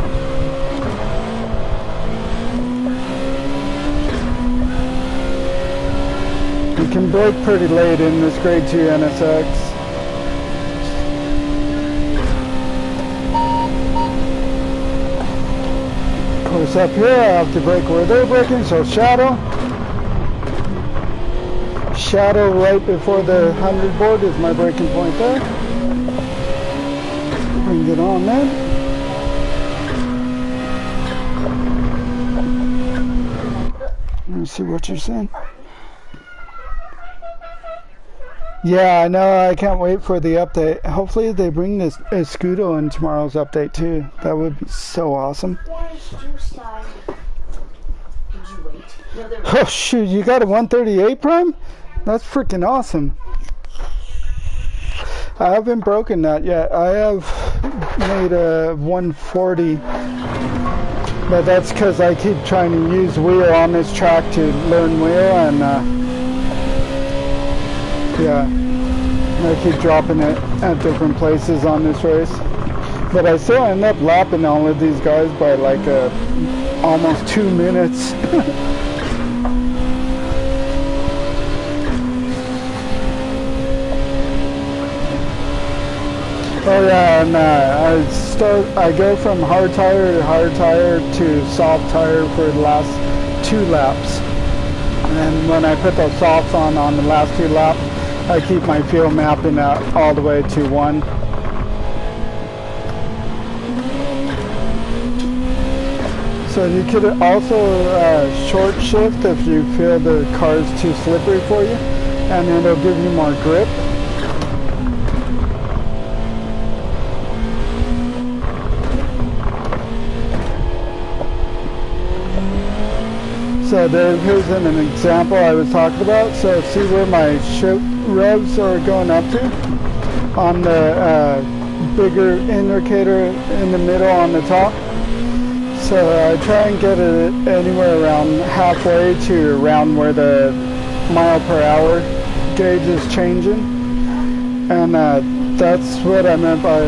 You can brake pretty late in this grade 2 NSX. Of course up here I have to brake where they're braking, so shadow right before the 100 board is my braking point there. Bring it on then. Let me see what you're saying. Yeah, I know. I can't wait for the update. Hopefully they bring this Scudo in tomorrow's update too. That would be so awesome. Oh shoot, you got a 138 Prime? That's freaking awesome. I haven't broken that yet. I have made a 140, but that's because I keep trying to use wheel on this track to learn wheel, and yeah, I keep dropping it at different places on this race. But I still end up lapping all of these guys by like almost 2 minutes. Oh yeah, and I go from hard tire to soft tire for the last 2 laps. And when I put those softs on the last 2 laps, I keep my fuel mapping out all the way to 1. So you could also short shift if you feel the car is too slippery for you, and it'll give you more grip. So here's an example I was talking about. So see where my revs are going up to on the bigger indicator in the middle on the top. So I try and get it anywhere around halfway to around where the mile per hour gauge is changing. And that's what I meant by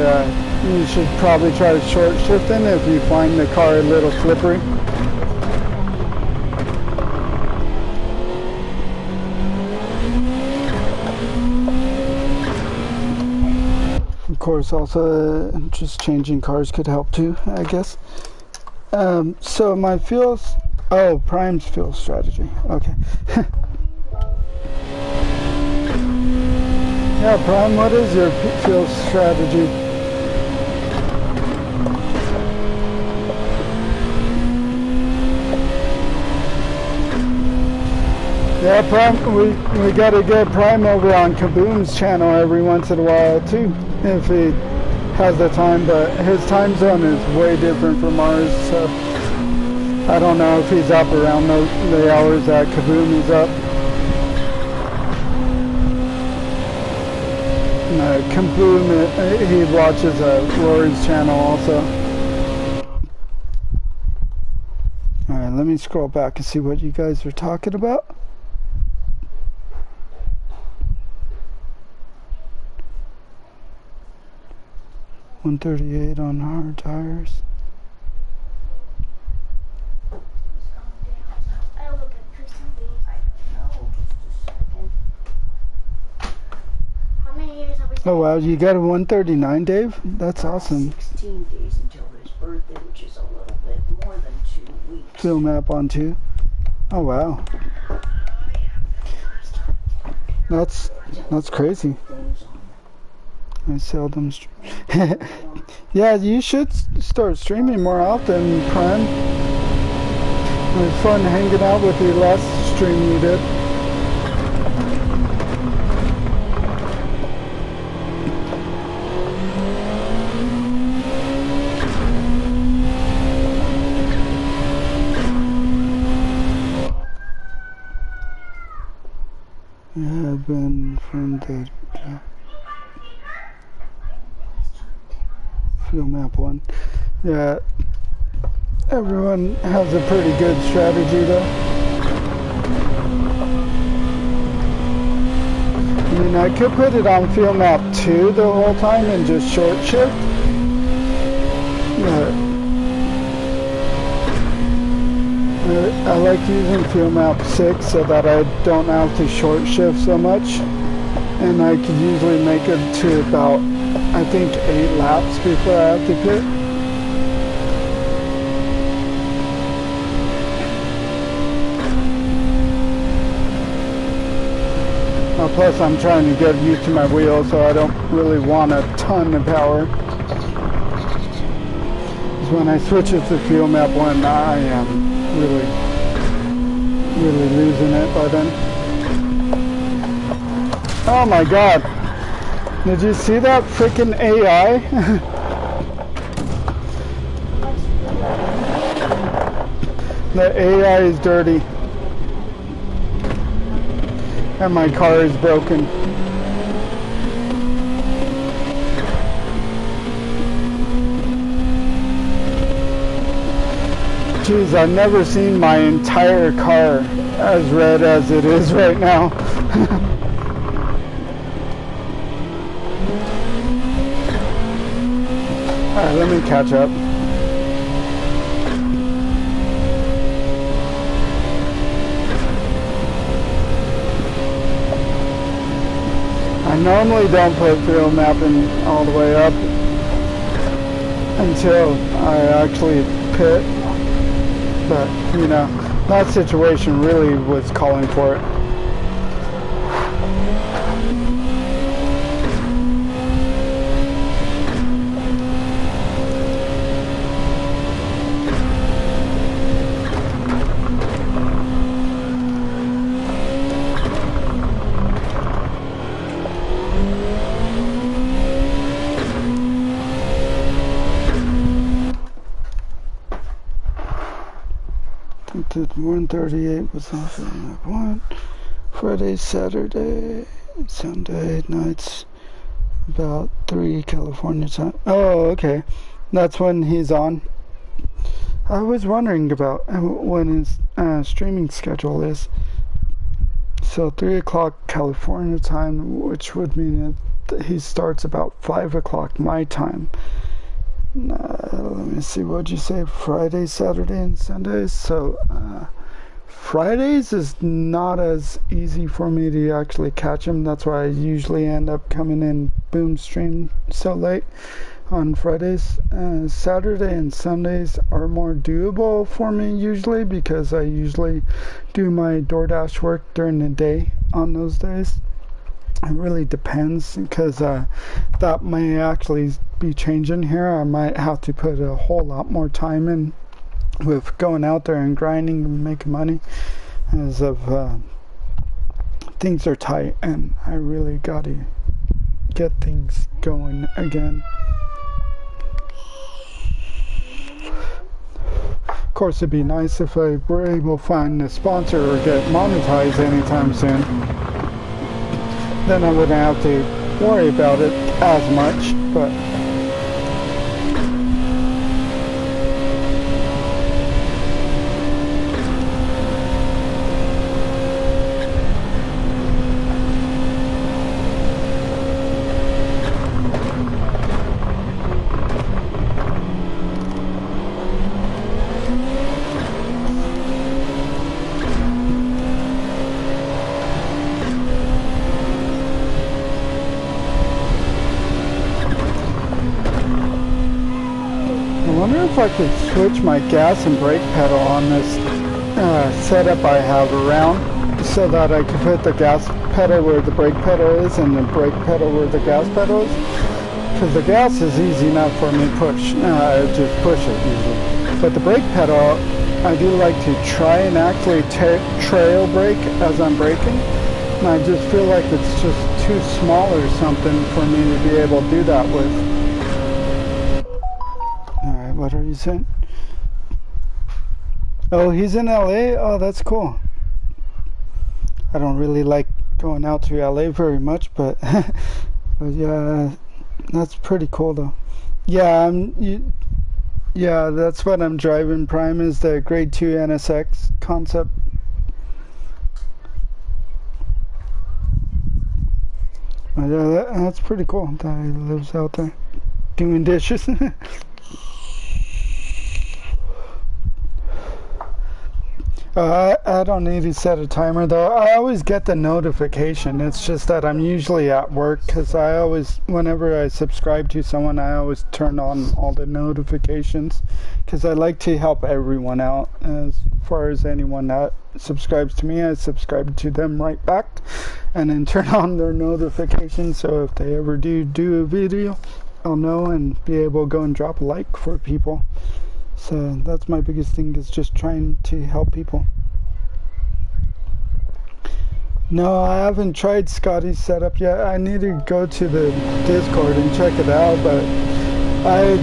you should probably try short shifting if you find the car a little slippery. Of course, also just changing cars could help too, I guess. So my fuels, Prime's fuel strategy. Okay. Yeah, Prime, what is your fuel strategy? Yeah, Prime, we gotta get Prime over on Kaboom's channel every once in a while too, if he has the time, but his time zone is way different from ours, so I don't know if he's up around the hours that Kaboom is up. Kaboom, he watches Rory's channel also. Alright, let me scroll back and see what you guys are talking about. $138 on hard tires. Oh wow, you got a 139, Dave? That's awesome. 16 days until his birthday, which is a little bit more than 2 weeks. Fill map on 2. Oh wow. That's crazy. I seldom stream. Yeah, you should start streaming more often, Prime. It was fun hanging out with you last stream you did. Yeah, I've been from the... fuel map 1. Yeah, everyone has a pretty good strategy though. I mean, I could put it on fuel map 2 the whole time and just short shift. But I like using fuel map 6 so that I don't have to short shift so much. And I could usually make it to about, I think, 8 laps before I have to pit. Plus I'm trying to get used to my wheels, so I don't really want a ton of power. Because when I switch it to fuel map 1, I am really losing it by then. Oh my god. Did you see that freaking AI? The AI is dirty. And my car is broken. Jeez, I've never seen my entire car as red as it is right now. Alright, let me catch up. I normally don't put fuel mapping all the way up until I actually pit, but you know, that situation really was calling for it. Did 138 was on film 1. Friday, Saturday, Sunday nights, about 3 California time. Oh, okay. That's when he's on. I was wondering about when his streaming schedule is. So 3 o'clock California time, which would mean that he starts about 5 o'clock my time. Let me see, what'd you say? Friday, Saturday, and Sundays. So Fridays is not as easy for me to actually catch him. That's why I usually end up coming in boom stream so late on Fridays. Saturday and Sundays are more doable for me usually, because I usually do my DoorDash work during the day on those days. It really depends, because that may actually be changing here. I might have to put a whole lot more time in with going out there and grinding and making money, as of things are tight and I really gotta get things going again. Of course, it'd be nice if I were able to find a sponsor or get monetized anytime soon. Then I wouldn't have to worry about it as much, but if I could switch my gas and brake pedal on this setup I have around, so that I could put the gas pedal where the brake pedal is and the brake pedal where the gas pedal is. Because the gas is easy enough for me to push, just push it usually. But the brake pedal, I do like to try and actually trail brake as I'm braking. And I just feel like it's just too small or something for me to be able to do that with. What are you saying? Oh, he's in LA? Oh, that's cool. I don't really like going out to LA very much, but but yeah, that's pretty cool though. Yeah, yeah, that's what I'm driving. Prime is the grade 2 NSX concept. Yeah, that's pretty cool that he lives out there doing dishes. I don't need to set a timer though. I always get the notification. It's just that I'm usually at work because I always, whenever I subscribe to someone, I always turn on all the notifications because I like to help everyone out. As far as anyone that subscribes to me, I subscribe to them right back and then turn on their notifications. So if they ever do a video, I'll know and be able to go and drop a like for people. So that's my biggest thing, is just trying to help people. No, I haven't tried Scotty's setup yet. I need to go to the Discord and check it out, but I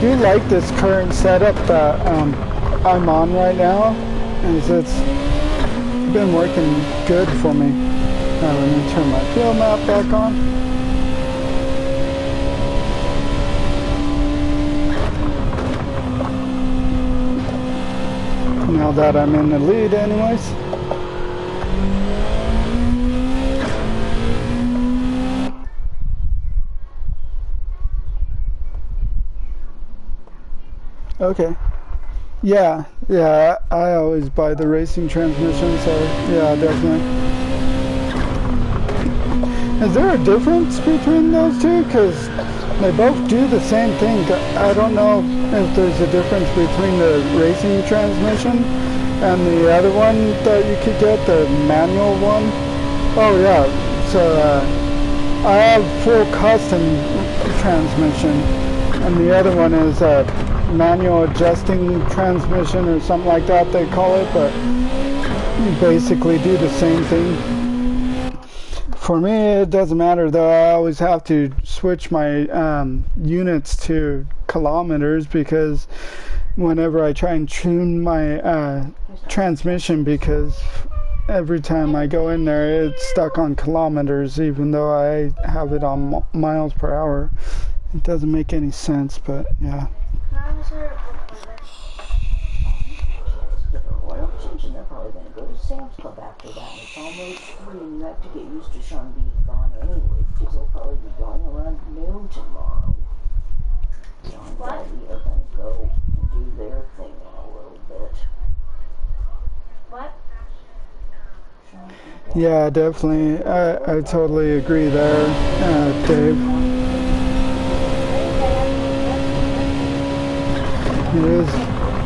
do like this current setup that I'm on right now, as it's been working good for me. Now let me turn my field map back on. Now that I'm in the lead anyways. Okay. Yeah, I always buy the racing transmission, so yeah, definitely. Is there a difference between those two? Because they both do the same thing. I don't know if there's a difference between the racing transmission and the other one that you could get, the manual one. Oh yeah, so I have full custom transmission, and the other one is manual adjusting transmission or something like that they call it, but you basically do the same thing. For me, it doesn't matter though. I always have to switch my units to kilometers, because whenever I try and tune my transmission, because every time I go in there it's stuck on kilometers even though I have it on miles per hour. It doesn't make any sense, but yeah. And they're probably going to go to Sam's Club after that. And it's almost 3, and you have to get used to Sean being gone anyway, because they'll probably be going around noon tomorrow. Sean and Daddy are going to go and do their thing in a little bit. What? Yeah, definitely. I totally agree there, Dave. It is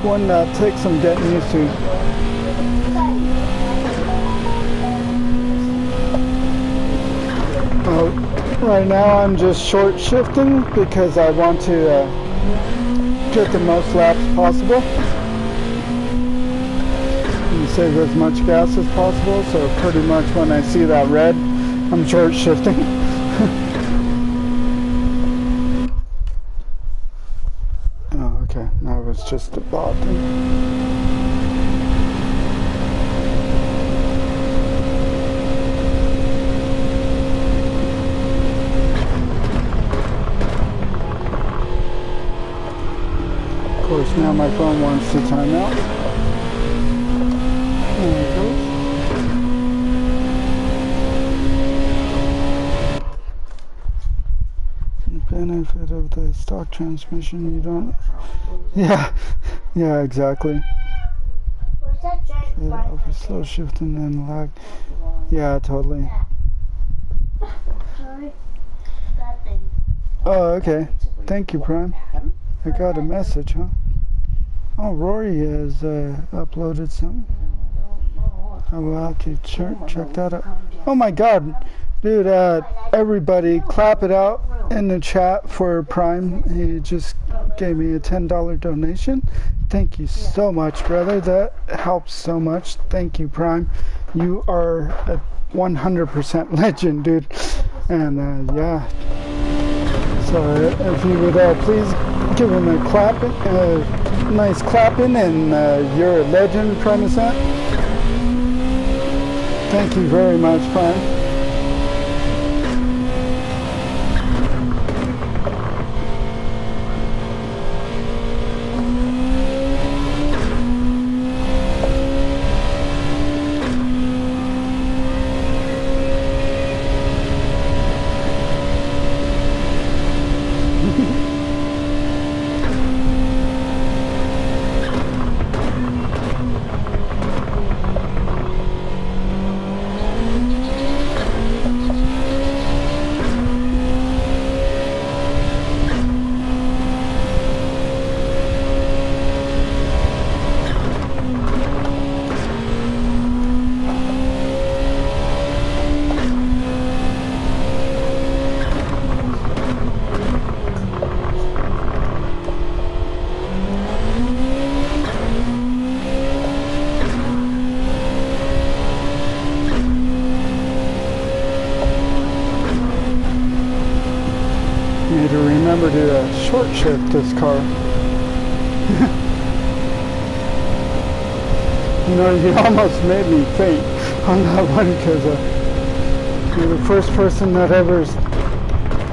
one that takes some getting used to. Right now I'm just short shifting because I want to get the most laps possible and save as much gas as possible. So pretty much when I see that red, I'm short shifting. Oh, okay, that was just a bot thing. Of course, now my phone wants to time out. There it goes. The benefit of the stock transmission, you don't... Yeah, exactly. Yeah, for slow shifting and lag. Yeah, totally. Oh, okay. Thank you, Prime. I got a message, huh? Oh, Rory has uploaded something. I will have to check that out. Oh my god. Dude, everybody clap it out in the chat for Prime. He just gave me a $10 donation. Thank you so much, brother. That helps so much. Thank you, Prime. You are a 100% legend, dude. And yeah. So if you would please give him a clap, nice clapping, and you're a legend, Primusant. Thank you very much, Prime. short shift this car. You know, you almost made me faint on that one because you're the first person that ever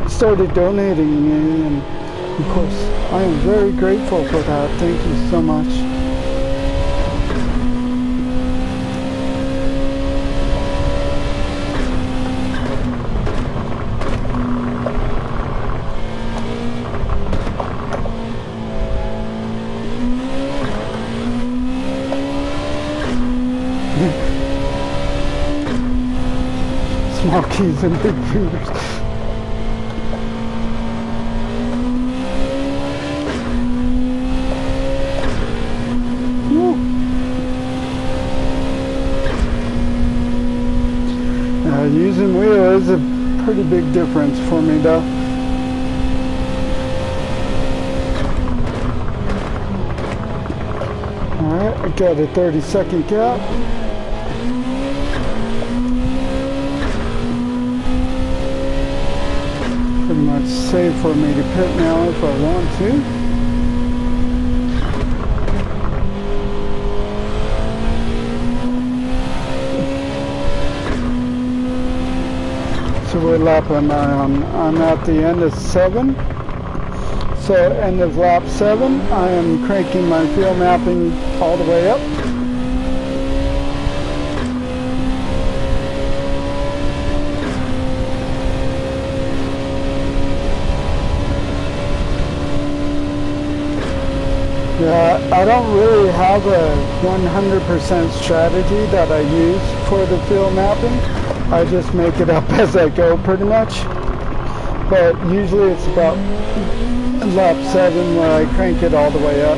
started donating me, and of course I am very grateful for that. Thank you so much. Small keys and big fingers. Woo. Using wheel is a pretty big difference for me though. Alright, I got a 30-second gap. Pretty much safe for me to pit now if I want to. So what lap am I on? I'm at the end of 7. So end of lap 7, I am cranking my field mapping all the way up. Yeah, I don't really have a 100% strategy that I use for the field mapping. I just make it up as I go pretty much. But usually it's about lap 7 where I crank it all the way up.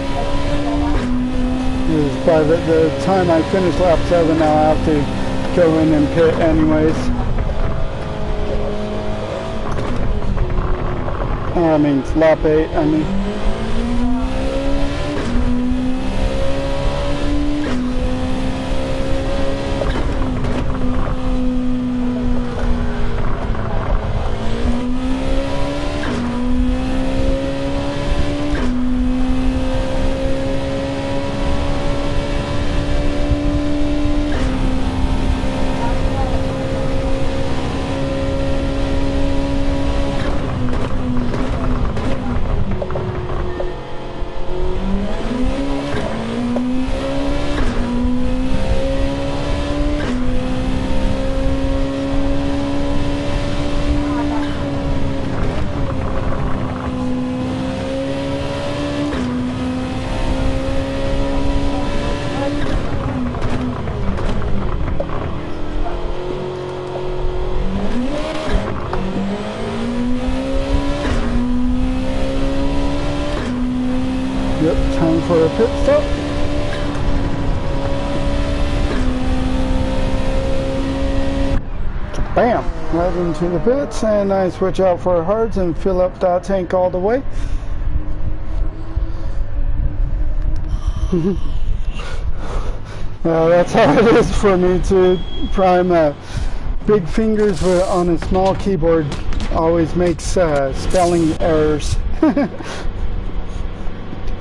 Because by the time I finish lap 7, I'll have to go in and pit anyways. I mean, lap 8, I mean. Yep, time for a pit stop. Bam! Right into the pits, and I switch out for hards and fill up that tank all the way. That's how it is for me to prime. Big fingers on a small keyboard always makes spelling errors.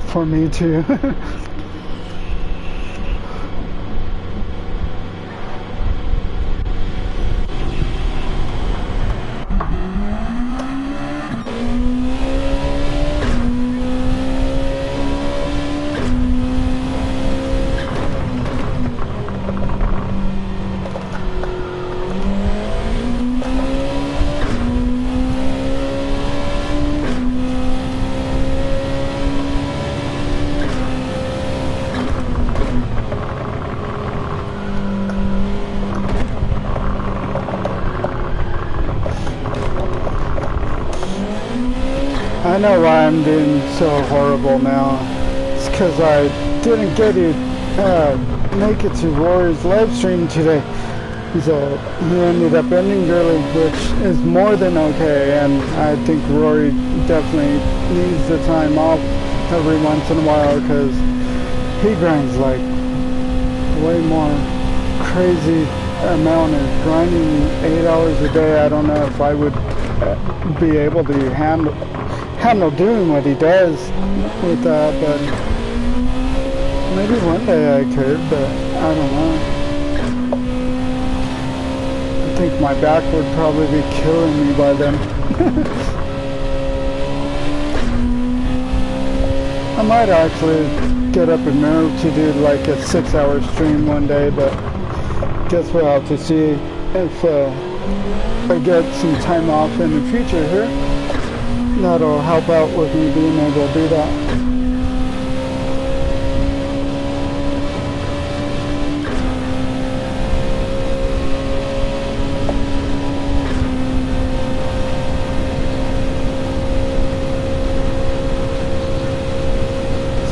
For me too. I know why I'm doing so horrible now. It's because I didn't get to make it to Rory's live stream today. So he ended up ending early, which is more than okay, and I think Rory definitely needs the time off every once in a while because he grinds like way more crazy amount of grinding 8 hours a day. I don't know if I would be able to handle handle doing what he does with that, but maybe one day I could, but I don't know. I think my back would probably be killing me by then. I might actually get up and nerve to do like a 6-hour stream one day, but guess we'll have to see if I get some time off in the future here. That'll help out with me being able to do that.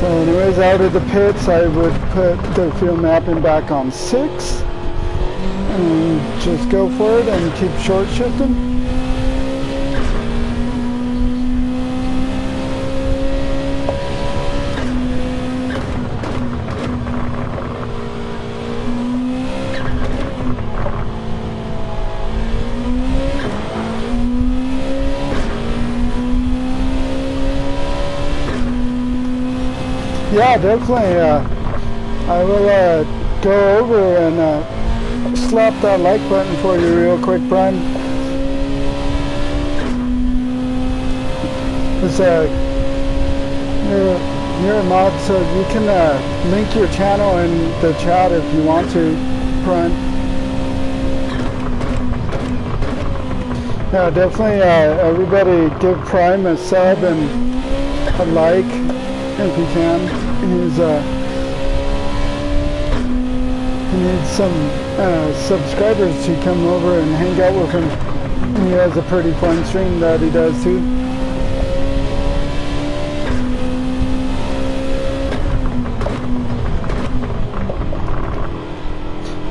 So anyways, out of the pits, I would put the field mapping back on 6 and just go for it and keep short shifting. Yeah, definitely. I will go over and slap that like button for you real quick, Brian. It's you're a mod, so you can link your channel in the chat if you want to, Brian. Yeah, definitely. Everybody give Prime a sub and a like if you can. He needs some subscribers to come over and hang out with him. He has a pretty fun stream that he does too.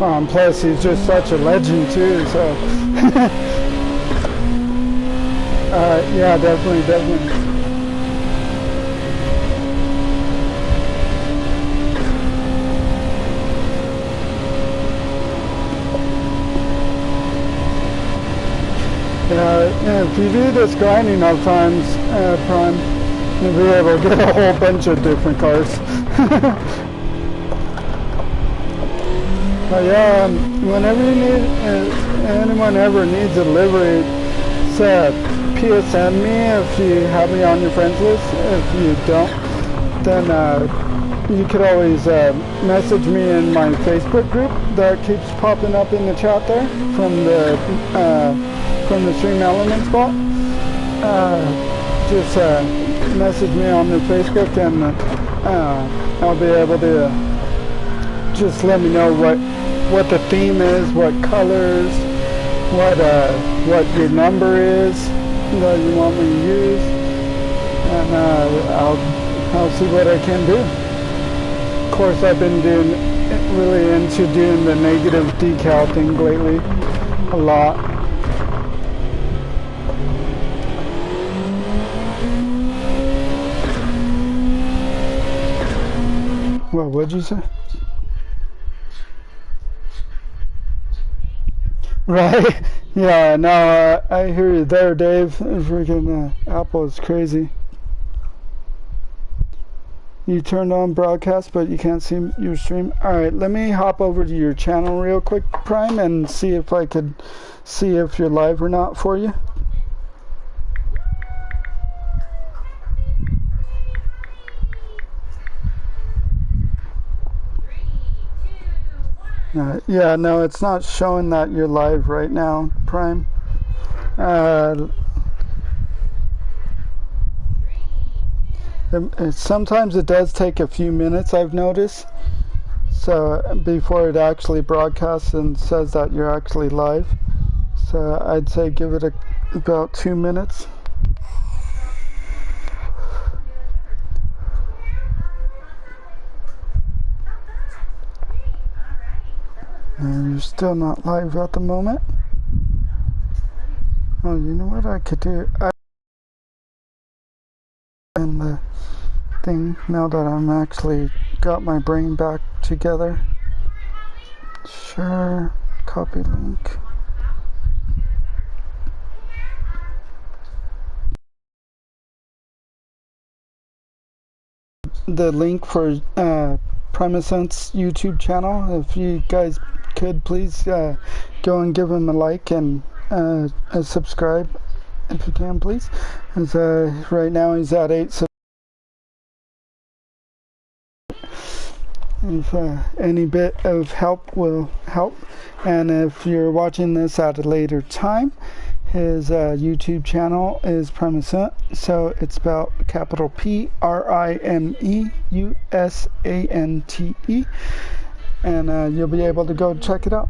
And plus he's just such a legend too, so yeah, definitely. If you do this grind enough times, Prime, you'll be able to get a whole bunch of different cars. But yeah, whenever you need, anyone ever needs a livery, PSN me if you have me on your friends list. If you don't, then you could always message me in my Facebook group that keeps popping up in the chat there from the Stream Elements bot. Just message me on the Facebook and I'll be able to just let me know what the theme is, what colors, what your number is that you want me to use, and I'll see what I can do. Of course, I've been really into doing the negative decal thing lately a lot. What would you say? Right? Yeah, no, I hear you there, Dave. Freaking Apple is crazy. You turned on broadcast, but you can't see your stream. Alright, let me hop over to your channel real quick, Prime, and see if I could see if you're live or not for you. Yeah, no, it's not showing that you're live right now, Prime. Sometimes it does take a few minutes, I've noticed. So before it actually broadcasts and says that you're actually live. So I'd say give it about 2 minutes. And you're still not live at the moment. Oh, you know what I could do? And the thing, now that I'm actually got my brain back together. Sure, copy link. the link for Premiscent's YouTube channel. If you guys could please go and give him a like and a subscribe if you can, please. As right now he's at 8 subscribers. If any bit of help will help, and if you're watching this at a later time, his YouTube channel is Premiscent, so it's spelled capital PRIMEUSANTE, and you'll be able to go check it out.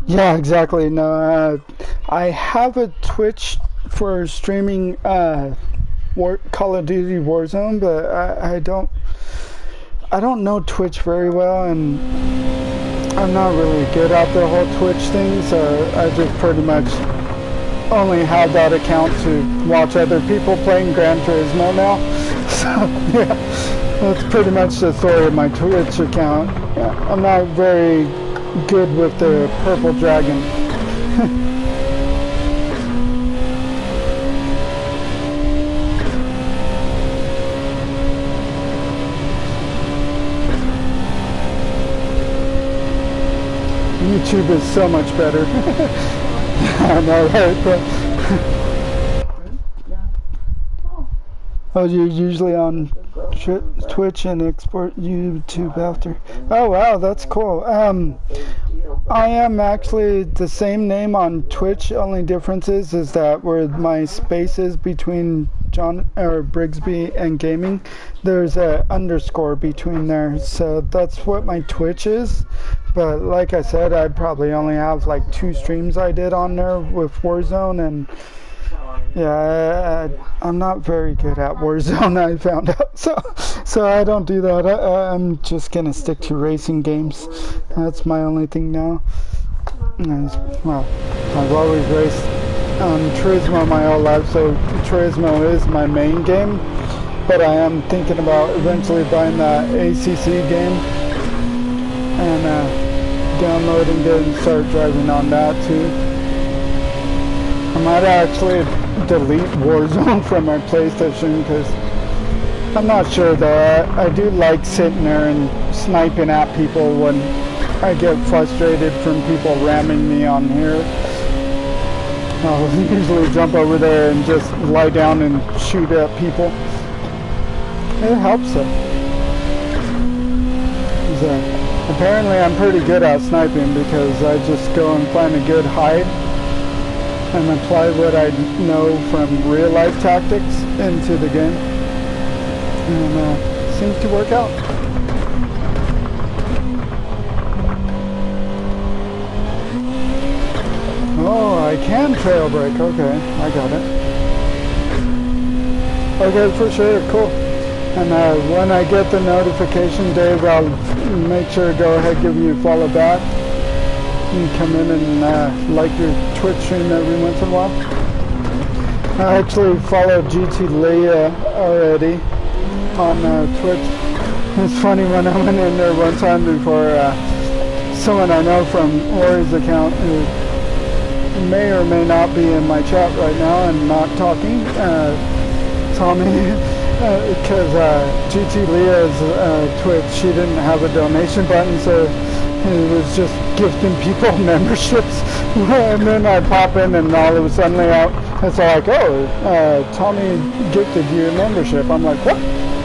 Yeah, exactly. No, I have a Twitch for streaming Call of Duty Warzone, but I don't know Twitch very well, and I'm not really good at the whole Twitch thing, so I just pretty much only have that account to watch other people playing Gran Turismo now. So yeah, that's pretty much the story of my Twitch account. Yeah, I'm not very good with the purple dragon. YouTube is so much better. I know, right? But oh, you're usually on Twitch and export YouTube after. Oh wow, that's cool. I am actually the same name on Twitch. Only difference is that where my space is between John or Brigsby and gaming, there's a underscore between there. So that's what my Twitch is. But like I said, I'd probably only have like 2 streams I did on there with Warzone, and yeah, I'm not very good at Warzone, I found out. So I don't do that. I'm just gonna stick to racing games. That's my only thing now. Well, I've always raced on Turismo my whole life, so Turismo is my main game. But I am thinking about eventually buying that ACC game and download and go and start driving on that too. I might actually delete Warzone from my PlayStation because I'm not sure though. I do like sitting there and sniping at people when I get frustrated from people ramming me on here. I'll usually jump over there and just lie down and shoot at people. It helps them. Apparently I'm pretty good at sniping because I just go and find a good hide and apply what I know from real life tactics into the game, and seems to work out. Oh, I can trail brake. Okay, I got it. Okay, for sure, cool. And when I get the notification, Dave, I'll make sure to go ahead and give you a follow back. You can come in and like your Twitch stream every once in a while. I actually followed GT Leah already on Twitch. It's funny, when I went in there one time before, someone I know from Ori's account who may or may not be in my chat right now and not talking, Tommy, because GT Leah's Twitch, she didn't have a donation button, so it was just gifting people memberships. And then I pop in and all of a sudden it's like, oh, Tommy gifted you a membership. I'm like, what?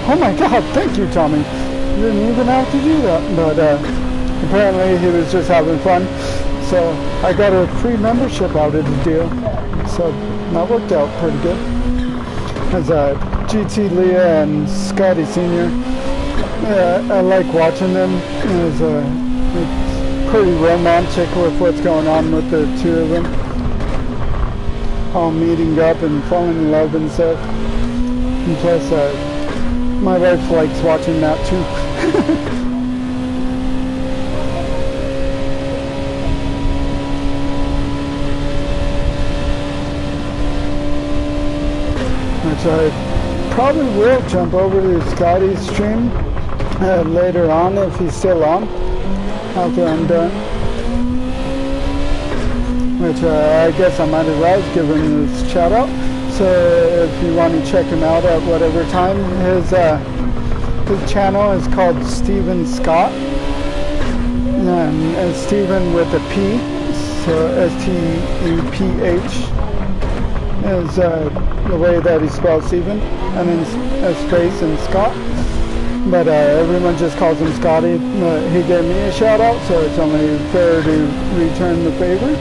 Oh my god, thank you, Tommy. You didn't even have to do that. But apparently he was just having fun. So I got a free membership out of the deal. So that worked out pretty good. As GT Leah and Scotty Sr., I like watching them. It's pretty romantic with what's going on with the two of them. All meeting up and falling in love and stuff. And plus, my wife likes watching that too. Which I probably will jump over to Scotty's stream later on if he's still on, after I'm done. Which I guess I might as well give him this shout out. So if you want to check him out at whatever time, his channel is called Steven Scott, and Steven with a P, so S-T-E-P-H is the way that he spells Steven, and then a space and Scott. But everyone just calls him Scotty. He gave me a shout out, so it's only fair to return the favor.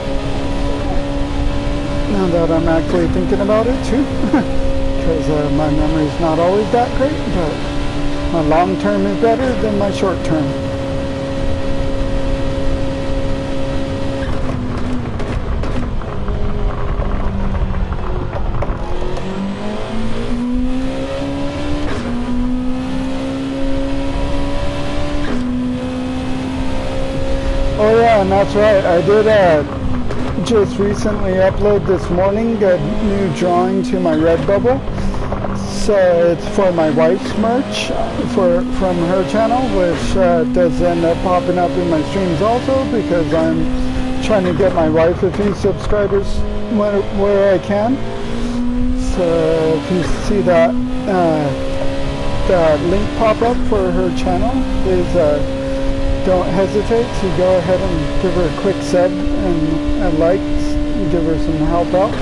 Now that I'm actually thinking about it too, because my memory's not always that great, but my long term is better than my short term. Oh yeah, and that's right, I did just recently upload this morning a new drawing to my Redbubble. So it's for my wife's merch from her channel, which does end up popping up in my streams also, because I'm trying to get my wife a few subscribers where I can. So if you see that link pop up for her channel, please don't hesitate to go ahead and give her a quick sub and a like, give her some help out.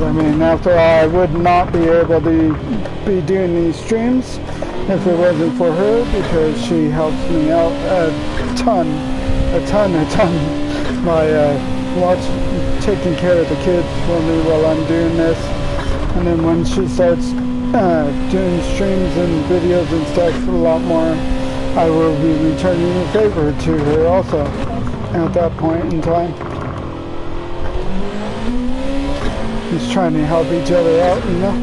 I mean, after all, I would not be able to be doing these streams if it wasn't for her, because she helps me out a ton by taking care of the kids for me while I'm doing this. And then when she starts doing streams and videos and stuff a lot more, I will be returning the favor to her also at that point in time. Just trying to help each other out, you know?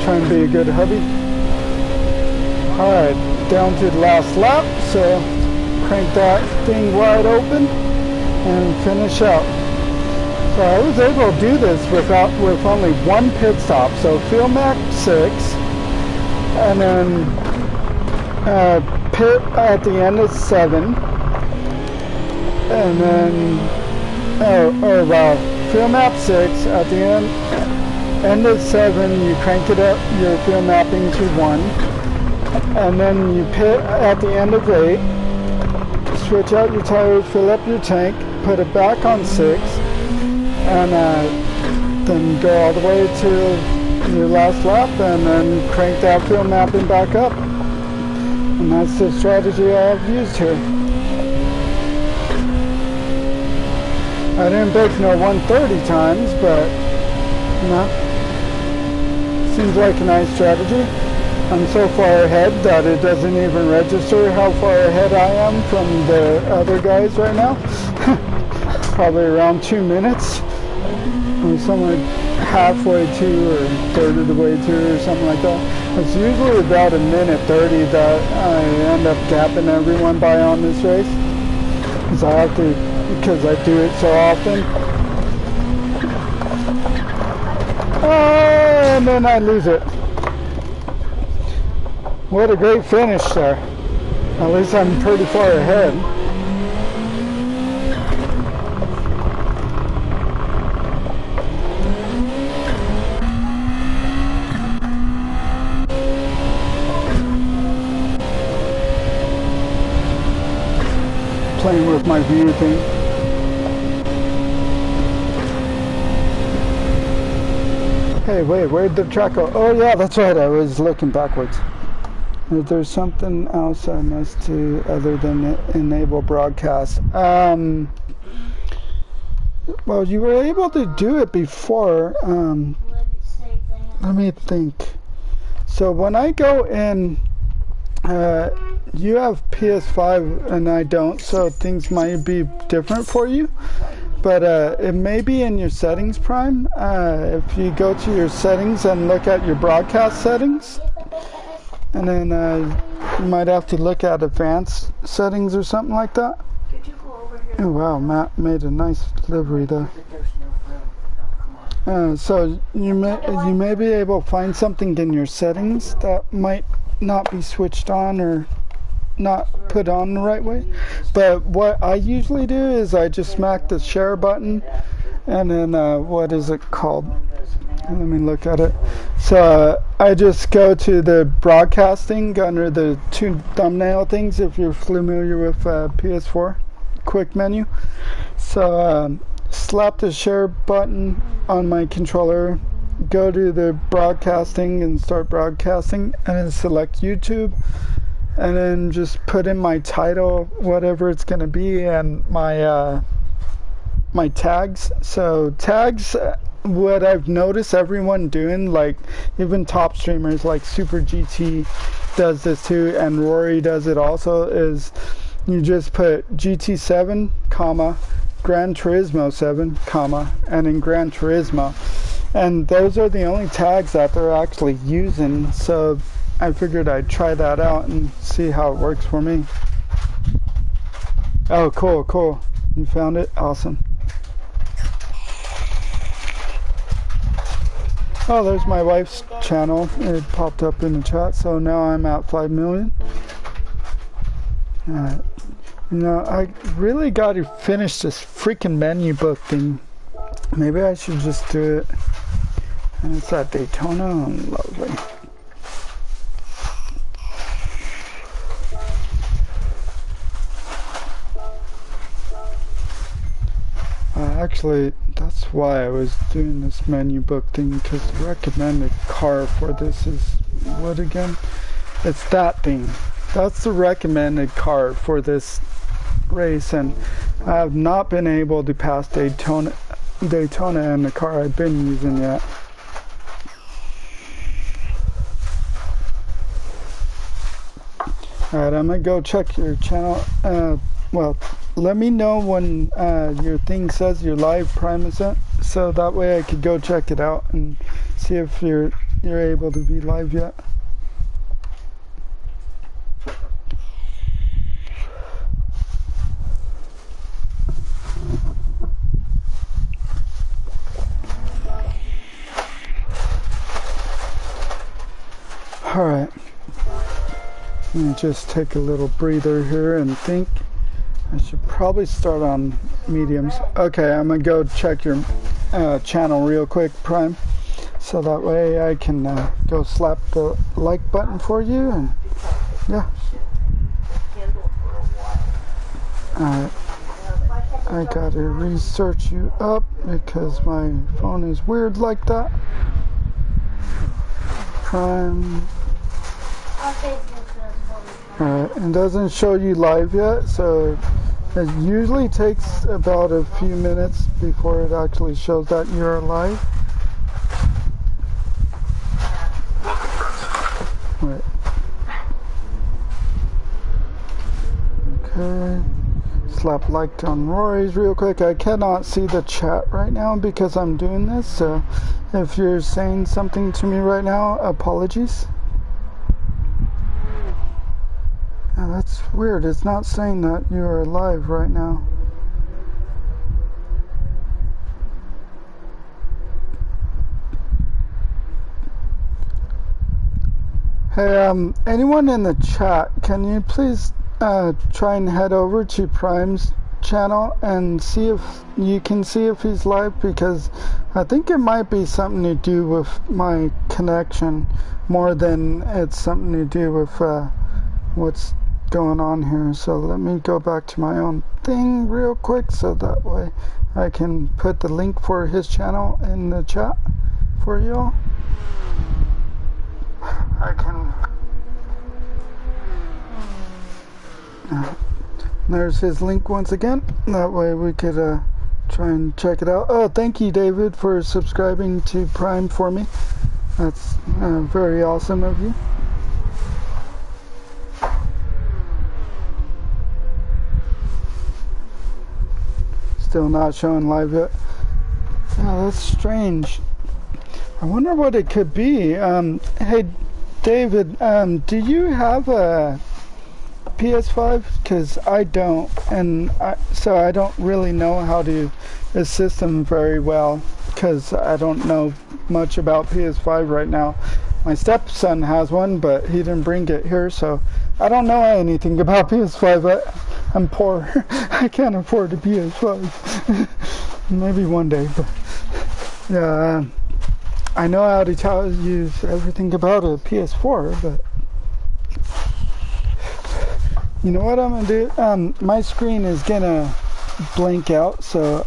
Trying to be a good hubby. Alright, down to the last lap, so crank that thing wide open and finish out. So I was able to do this with only one pit stop. So fuel max 6, and then pit at the end of 7, and then fuel map 6 at the end of 7. You crank it up, your fuel mapping to 1, and then you pit at the end of 8. Switch out your tires, fill up your tank, put it back on 6. And then go all the way to your last lap, and then crank that fuel mapping back up. And that's the strategy I've used here. I didn't break no 130 times, but you know, seems like a nice strategy. I'm so far ahead that it doesn't even register how far ahead I am from the other guys right now. Probably around 2 minutes. Or somewhere halfway to, or third of the way to, or something like that. It's usually about 1:30 that I end up gapping everyone by on this race, because I do it so often. And then I lose it. What a great finish there. At least I'm pretty far ahead. Playing with my view thing. Hey, wait, where'd the track go? Oh yeah, that's right, I was looking backwards. There's something else I must do other than enable broadcast. Well, you were able to do it before. Let me think. So when I go in, you have PS5 and I don't, so things might be different for you. But it may be in your settings, Prime. If you go to your settings and look at your broadcast settings, and then you might have to look at advanced settings or something like that. Oh wow, Matt made a nice livery there. So you may be able to find something in your settings that might not be switched on, or not put on the right way. But what I usually do is I just smack the share button, and then what is it called? Let me look at it. So I just go to the broadcasting under the two thumbnail things, if you're familiar with PS4 quick menu. So slap the share button on my controller, go to the broadcasting and start broadcasting, and then select YouTube, and then just put in my title, whatever it's going to be, and my my tags. So tags, what I've noticed everyone doing, like even top streamers like Super GT does this too, and Rory does it also, is you just put GT7, comma, Gran Turismo 7, comma, and then Gran Turismo. And those are the only tags that they're actually using. So I figured I'd try that out and see how it works for me. Oh, cool, cool. You found it? Awesome. Oh, there's my wife's channel. It popped up in the chat, so now I'm at 5 million. Alright. You know, I really got to finish this freaking menu book thing. Maybe I should just do it. And it's at Daytona. Lovely. Actually, that's why I was doing this menu book thing, because the recommended car for this is what again? It's that thing. That's the recommended car for this race, and I have not been able to pass Daytona in the car I've been using yet. Alright, I'm gonna go check your channel. Well, let me know when your thing says your live Prime is up, so that way I could go check it out and see if you're able to be live yet. Alright, let me just take a little breather here and think. I should probably start on mediums. Okay, I'm gonna go check your channel real quick, Prime, so that way I can go slap the like button for you, and yeah. Alright, I gotta research you up because my phone is weird like that. Prime. Alright, it doesn't show you live yet, so it usually takes about a few minutes before it actually shows that you're live. Right. Okay. Slap like on Rory's real quick. I cannot see the chat right now because I'm doing this, so if you're saying something to me right now, apologies. Yeah, that's weird. It's not saying that you are live right now. Hey, anyone in the chat, can you please try and head over to Prime's channel and see if you can see if he's live, because I think it might be something to do with my connection more than it's something to do with what's going on here. So let me go back to my own thing real quick so that way I can put the link for his channel in the chat for y'all. I can there's his link once again, that way we could try and check it out. Oh, thank you, David, for subscribing to Prime for me. That's very awesome of you. Still not showing live yet. Yeah, that's strange. I wonder what it could be. Hey, David, do you have a PS5? Because I don't, and so I don't really know how to assist him very well, because I don't know much about PS5 right now. My stepson has one, but he didn't bring it here, so I don't know anything about PS5. I'm poor. I can't afford a PS5. Maybe one day, but yeah, I know how to tell you everything about a PS4, but you know what I'm gonna do? My screen is gonna blank out, so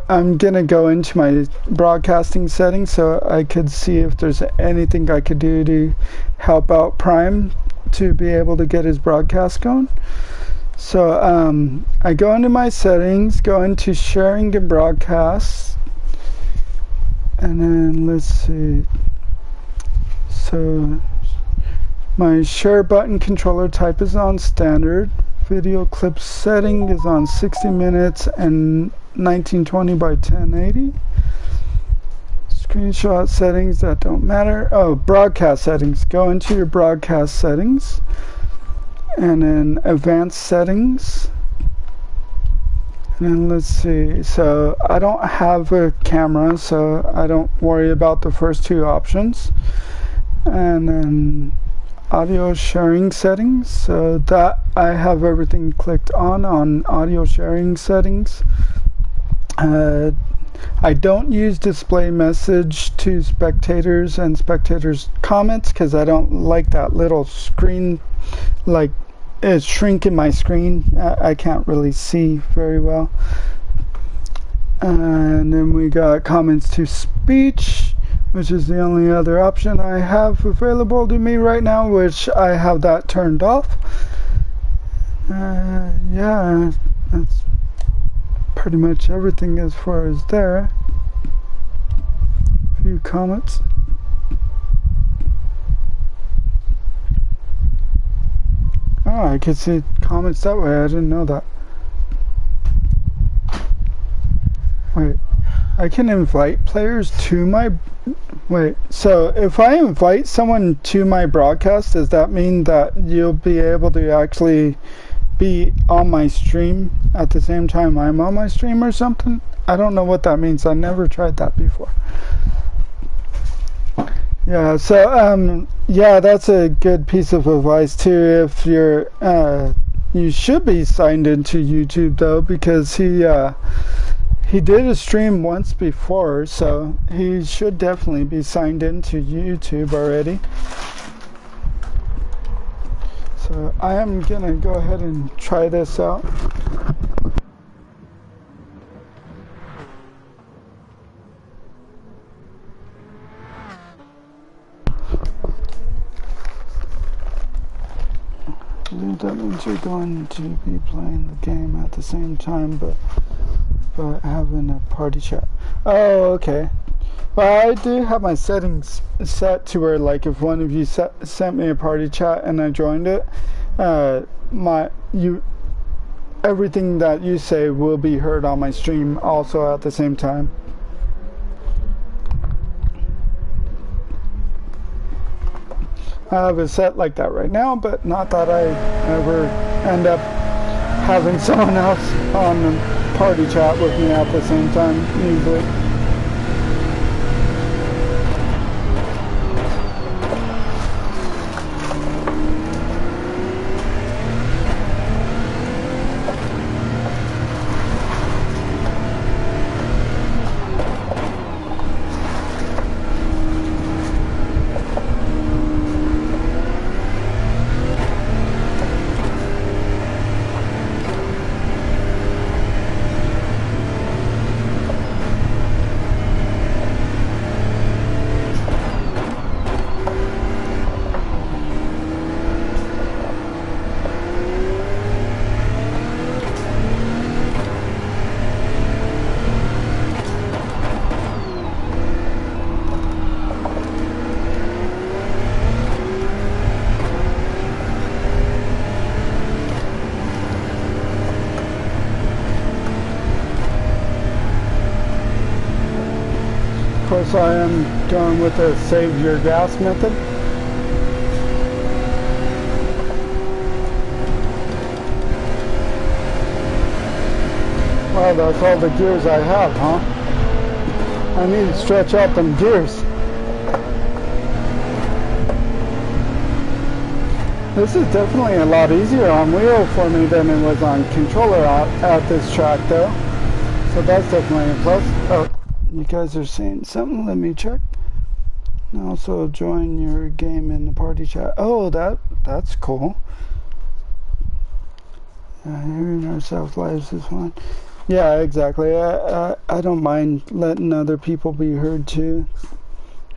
I'm gonna go into my broadcasting settings so I could see if there's anything I could do to help out Prime to be able to get his broadcast going. So I go into my settings, go into sharing and broadcasts, and then let's see. So my share button controller type is on standard. Video clip setting is on 60 minutes and 1920 by 1080. Screenshot settings, that don't matter. Oh, broadcast settings. Go into your broadcast settings and then advanced settings. And then let's see. So I don't have a camera, so I don't worry about the first two options. And then audio sharing settings, so that I have everything clicked on audio sharing settings. I don't use display message to spectators and spectators comments because I don't like that little screen, like it's shrinking my screen. I can't really see very well. And then we got comments to speech, which is the only other option I have available to me right now, which I have that turned off. Yeah, that's pretty much everything as far as there. A few comments. Oh, I could see comments that way. I didn't know that. Wait, I can invite players to my... Wait, so if I invite someone to my broadcast, does that mean that you'll be able to actually be on my stream at the same time I'm on my stream or something? I don't know what that means. I never tried that before. Yeah, so yeah, that's a good piece of advice too. If you're you should be signed into YouTube though, because he did a stream once before, so he should definitely be signed into YouTube already. So I am gonna go ahead and try this out. That means you're going to be playing the game at the same time, but having a party chat. Oh, okay. Well, I do have my settings set to where, like, if one of you sent me a party chat and I joined it, everything that you say will be heard on my stream also at the same time. I have it set like that right now, but not that I ever end up having someone else on the party chat with me at the same time, usually. Of course, I am going with the save your gas method. Well, that's all the gears I have, huh? I need to stretch out them gears. This is definitely a lot easier on wheel for me than it was on controller at this track though. So that's definitely a plus. Oh, you guys are saying something, let me check. And also join your game in the party chat. Oh, that's cool. Hearing ourselves lives is fine. Yeah, exactly. I don't mind letting other people be heard too.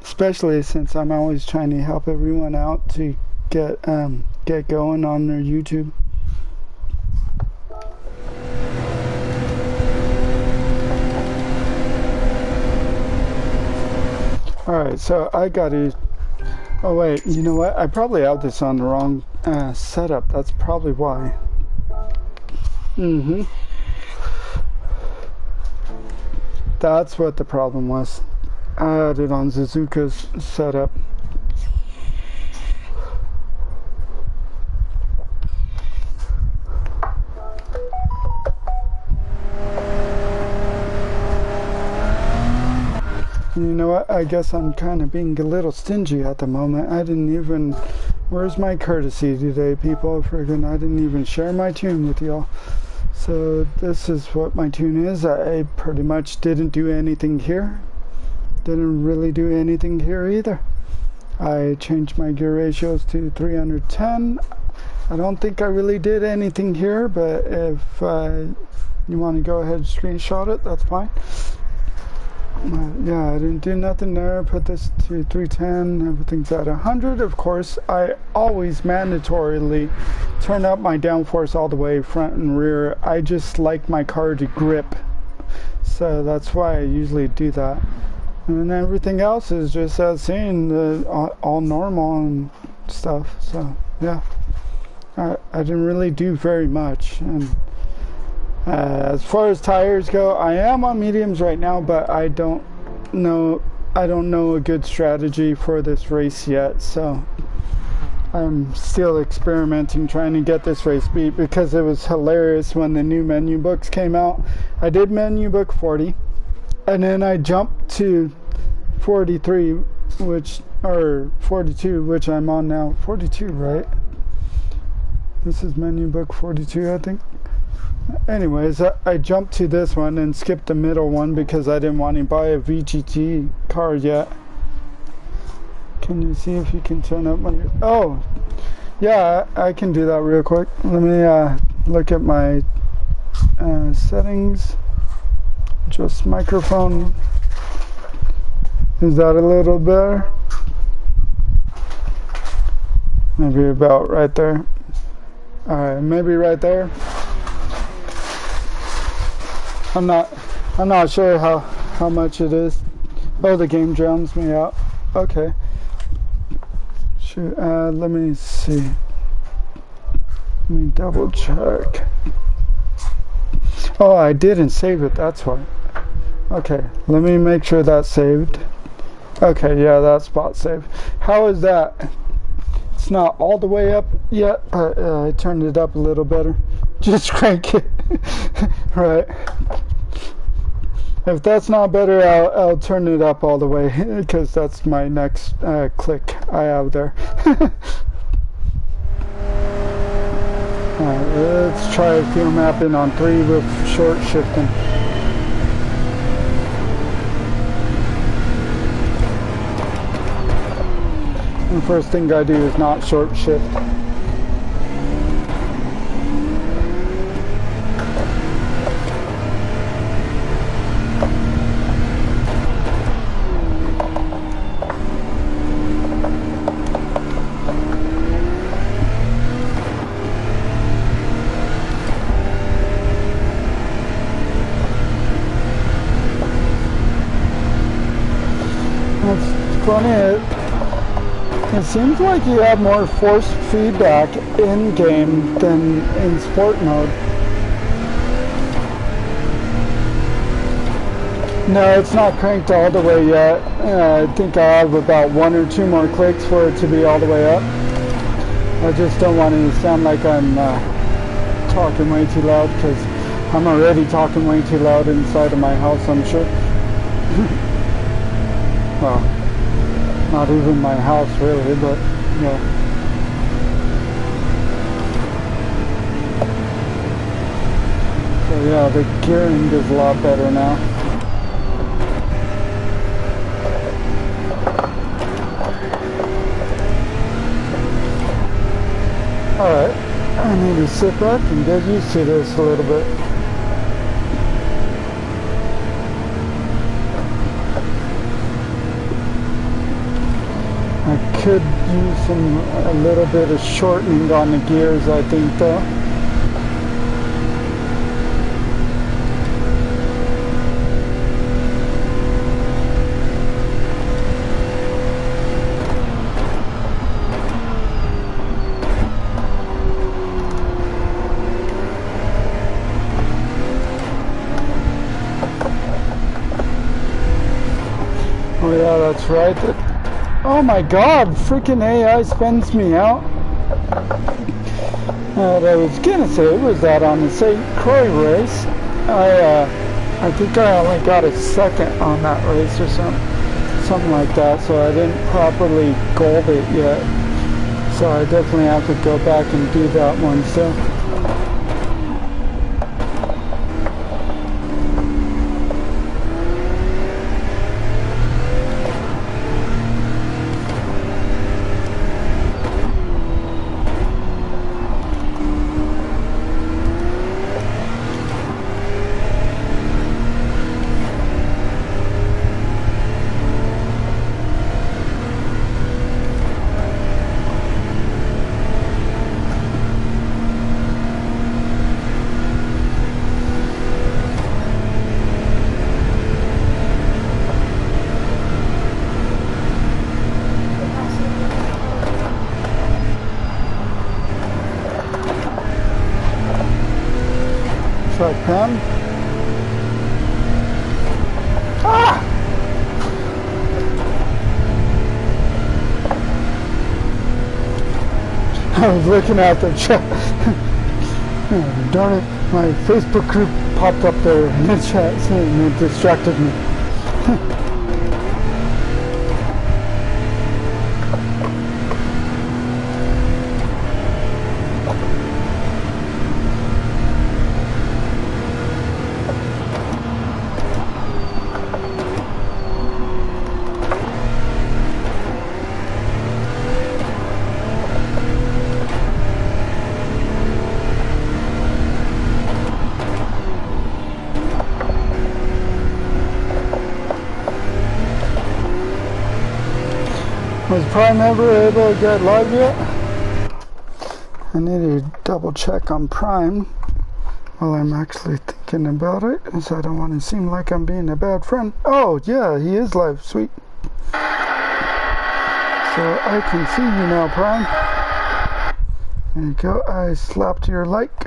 Especially since I'm always trying to help everyone out to get going on their YouTube. Alright, so I gotta... Oh wait, you know what? I probably have this on the wrong setup. That's probably why. That's what the problem was. I had it on Suzuka's setup. You know what? I guess I'm kind of being a little stingy at the moment. I didn't even... Where's my courtesy today, people? Friggin', I didn't even share my tune with y'all. So this is what my tune is. I pretty much didn't do anything here. Didn't really do anything here either. I changed my gear ratios to 310. I don't think I really did anything here, but if you want to go ahead and screenshot it, that's fine. Yeah, I didn't do nothing there. Put this to 310. Everything's at 100. Of course, I always mandatorily turn up my downforce all the way front and rear. I just like my car to grip, so that's why I usually do that. And everything else is just as seen, all normal and stuff. So yeah, I didn't really do very much. And as far as tires go, I am on mediums right now, but I don't know a good strategy for this race yet. So I'm still experimenting, trying to get this race beat, because it was hilarious when the new menu books came out. I did menu book 40, and then I jumped to 43, or 42, which I'm on now. 42, right? This is menu book 42, I think. Anyways, I jumped to this one and skipped the middle one because I didn't want to buy a VGT car yet. Can you see if you can turn up my... Oh, yeah, I can do that real quick. Let me look at my settings. Just microphone. Is that a little better? Maybe about right there. Alright, maybe right there. I'm not sure how much it is. Oh, the game drowns me out. Okay. Shoot, let me see. Let me double check. Oh, I didn't save it, that's why. Okay, let me make sure that's saved. Okay, yeah, that spot saved. How is that? It's not all the way up yet, but I turned it up a little better. Just crank it. Right. If that's not better, I'll turn it up all the way, because that's my next click I have there. Alright, let's try field mapping on 3 with short shifting. The first thing I do is not short shift. That's funny. It seems like you have more force feedback in-game than in sport mode. No, it's not cranked all the way yet. I think I have about 1 or 2 more clicks for it to be all the way up. I just don't want to sound like I'm talking way too loud, because I'm already talking way too loud inside of my house, I'm sure. Well, not even my house really, but yeah. yeah, the gearing is a lot better now. Alright, I need to sit back and get used to this a little bit. I could use a little bit of shortening on the gears, I think, though. Oh yeah, that's right. Oh my god, freaking AI spins me out. What I was gonna say was that on the St. Croix race, I think I only got a second on that race or something like that, so I didn't properly gold it yet. So I definitely have to go back and do that one still. Try pen. Ah! I was looking at the chat. Oh, darn it, my Facebook group popped up there in the chat and it distracted me. Was Prime ever able to get live yet? I need to double check on Prime while I'm actually thinking about it, because I don't want to seem like I'm being a bad friend. Oh yeah, he is live, sweet. So I can see you now, Prime. There you go, I slapped your like.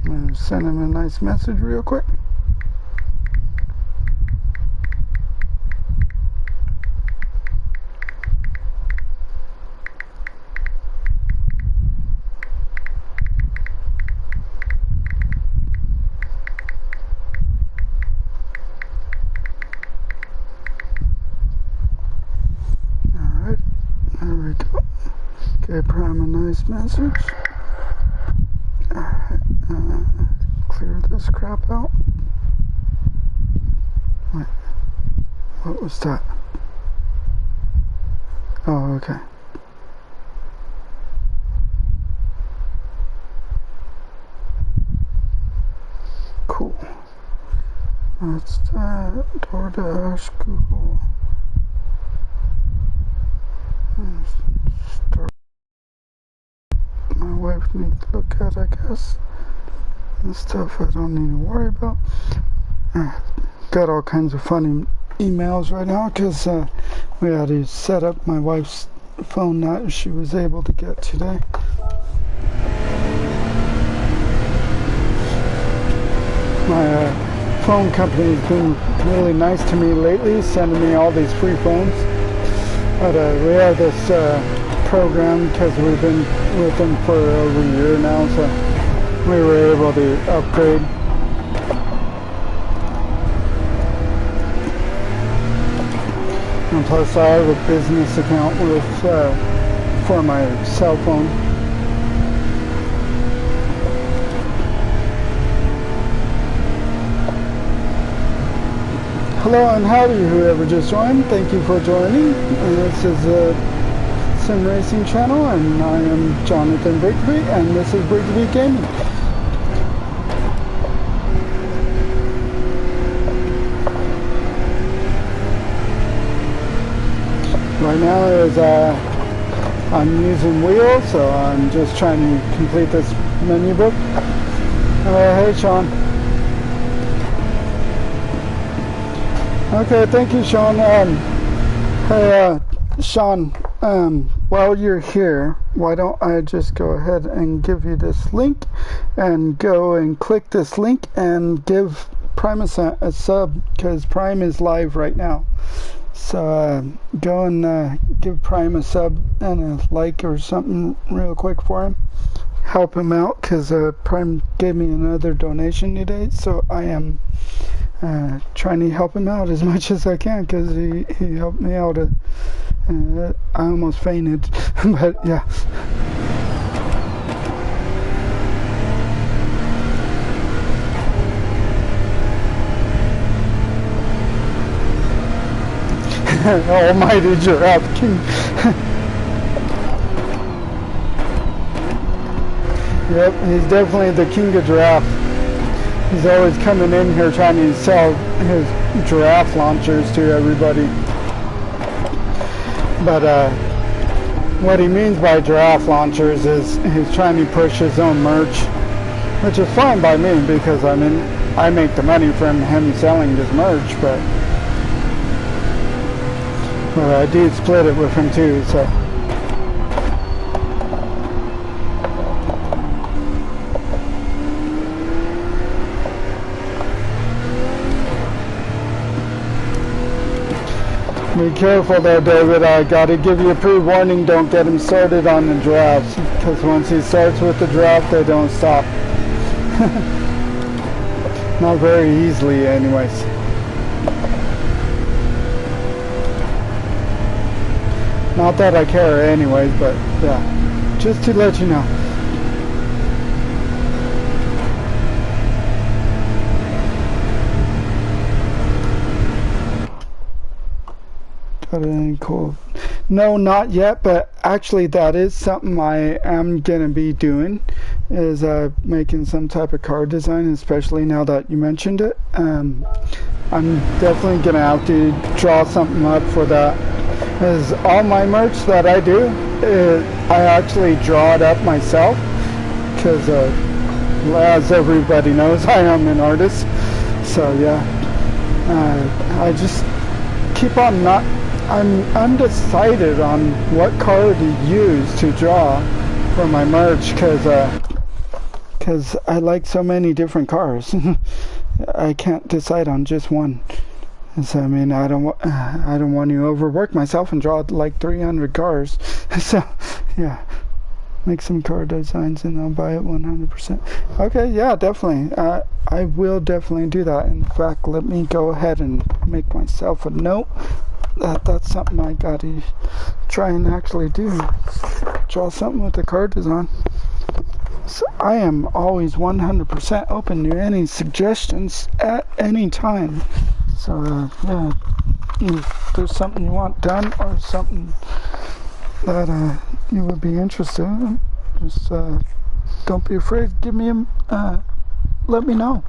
I'm gonna send him a nice message real quick. Okay, Prime a nice message. Alright, clear this crap out. Wait, what was that? Oh, okay. Cool. That's that. DoorDash, Google. Start. My wife needs to look at, I guess. And stuff I don't need to worry about. Got all kinds of funny emails right now because we had to set up my wife's phone that she was able to get today. My phone company has been really nice to me lately, sending me all these free phones. But we have this program because we've been with them for over a year now, so we were able to upgrade. And plus I have a business account with for my cell phone. Hello and howdy, whoever just joined. Thank you for joining. This is a sim racing channel, and I am Jonathan Brigby, and this is Brigby Gaming. Right now is I'm using wheels, so I'm just trying to complete this menu book. Hey Sean. Okay, thank you, Sean. Hey, Sean, while you're here, why don't I just go ahead and give you this link, and go and click this link and give Prime a sub, because Prime is live right now. So go and give Prime a sub and a like or something real quick for him. Help him out, because Prime gave me another donation today, so I am trying to help him out as much as I can, because he helped me out. I almost fainted, but yeah. Almighty Giraffe King. Yep, he's definitely the king of giraffe. He's always coming in here trying to sell his giraffe launchers to everybody. But what he means by giraffe launchers is he's trying to push his own merch, which is fine by me, because I mean, I make the money from him selling his merch, but I do split it with him too, so. Be careful there, David. I gotta give you a pre-warning, don't get him started on the giraffes, because once he starts with the giraffe, they don't stop. Not very easily anyways. Not that I care anyways, but yeah, just to let you know. Got any cool? No, not yet, but actually that is something I am gonna be doing, is making some type of car design, especially now that you mentioned it. I'm definitely gonna have to draw something up for that. Is all my merch that I do, I actually draw it up myself, because as everybody knows, I am an artist. So yeah, I just keep on I'm undecided on what color to use to draw for my merch, because I like so many different cars. I can't decide on just one. So I mean, I don't want to overwork myself and draw like 300 cars. So yeah, make some car designs and I'll buy it 100%. Okay, yeah, definitely. I will definitely do that. In fact, let me go ahead and make myself a note that that's something I gotta try and actually do. Draw something with the car design. So I am always 100% open to any suggestions at any time. So yeah, if there's something you want done or something that you would be interested in, just don't be afraid. Give me let me know.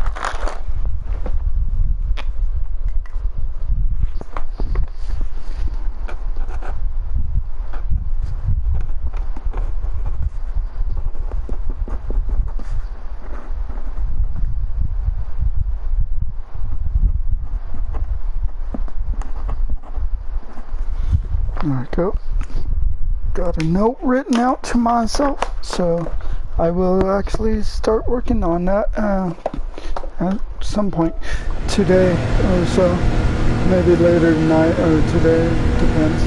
There we go. Got a note written out to myself, so I will actually start working on that at some point today or so. Maybe later tonight or today, depends.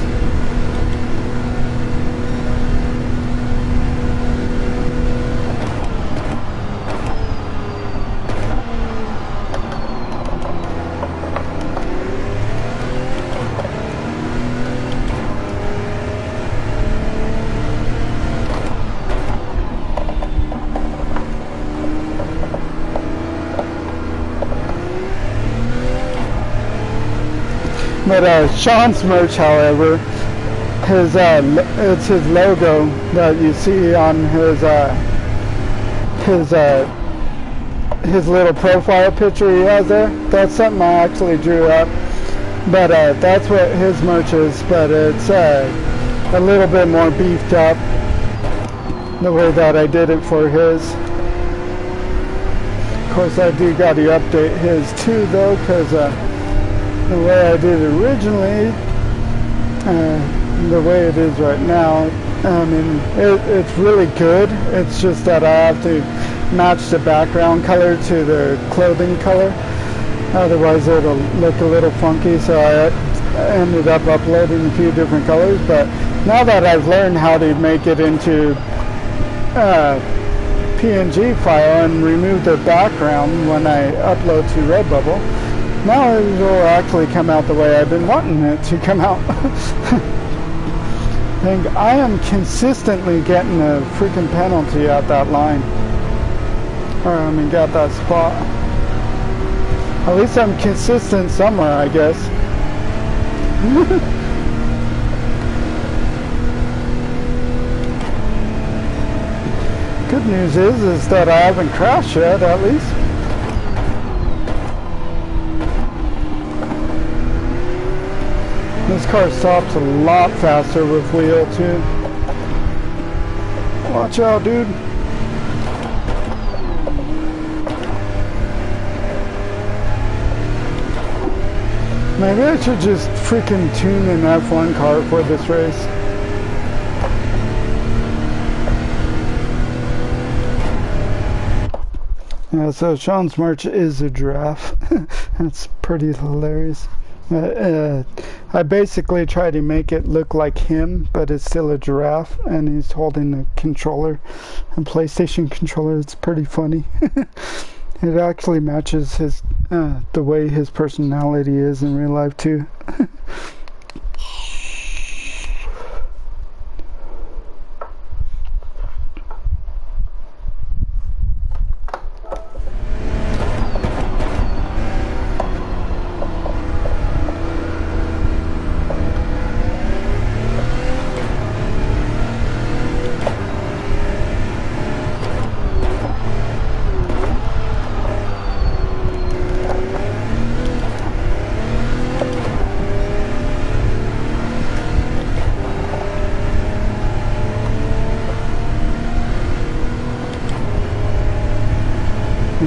But Sean's merch, however, it's his logo that you see on his little profile picture he has there. That's something I actually drew up. But that's what his merch is. But it's a little bit more beefed up the way that I did it for his. Of course, I do got to update his too, though, because the way I did it originally, the way it is right now, I mean, it's really good. It's just that I have to match the background color to the clothing color. Otherwise, it'll look a little funky. So I ended up uploading a few different colors. But now that I've learned how to make it into PNG file and remove the background when I upload to Redbubble, now it will actually come out the way I've been wanting it to come out. And I am consistently getting a freaking penalty at that line. Or I mean, got that spot. At least I'm consistent somewhere, I guess. Good news is that I haven't crashed yet, at least. This car stops a lot faster with wheel too. Watch out, dude. Maybe I should just freaking tune an F1 car for this race. Yeah, so Sean's merch is a giraffe. That's pretty hilarious. I basically try to make it look like him, but it's still a giraffe, and he's holding a controller, a PlayStation controller. It's pretty funny. It actually matches his the way his personality is in real life too.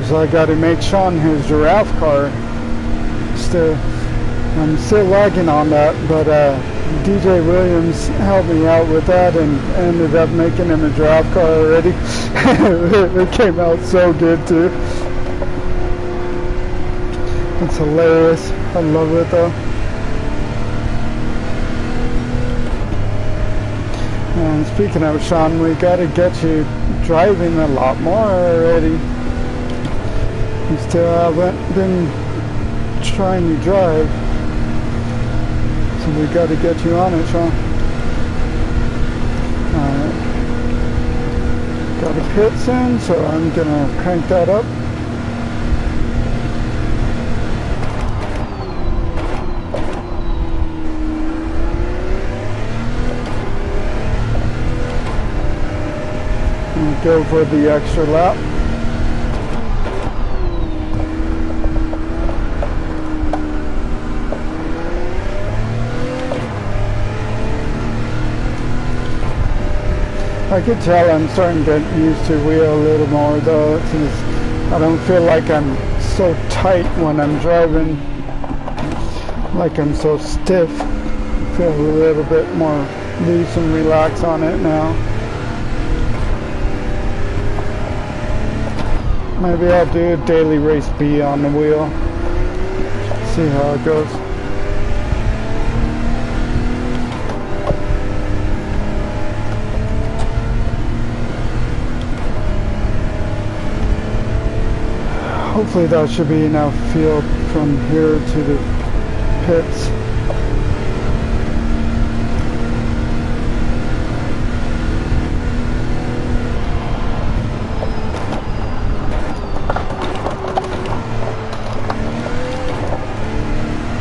So I got to make Sean his giraffe car. I'm still lagging on that, but DJ Williams helped me out with that and ended up making him a giraffe car already. It came out so good too. It's hilarious. I love it though. And speaking of Sean, we got to get you driving a lot more already. You still haven't been trying to drive, so we got to get you on it, Sean. Alright. Got a pit soon, so I'm gonna crank that up. And go for the extra lap. I could tell I'm starting to get used to wheel a little more though, since I don't feel like I'm so tight when I'm driving, like I'm so stiff. I feel a little bit more loose and relaxed on it now. Maybe I'll do a daily race B on the wheel, see how it goes. Hopefully that should be enough fuel from here to the pits.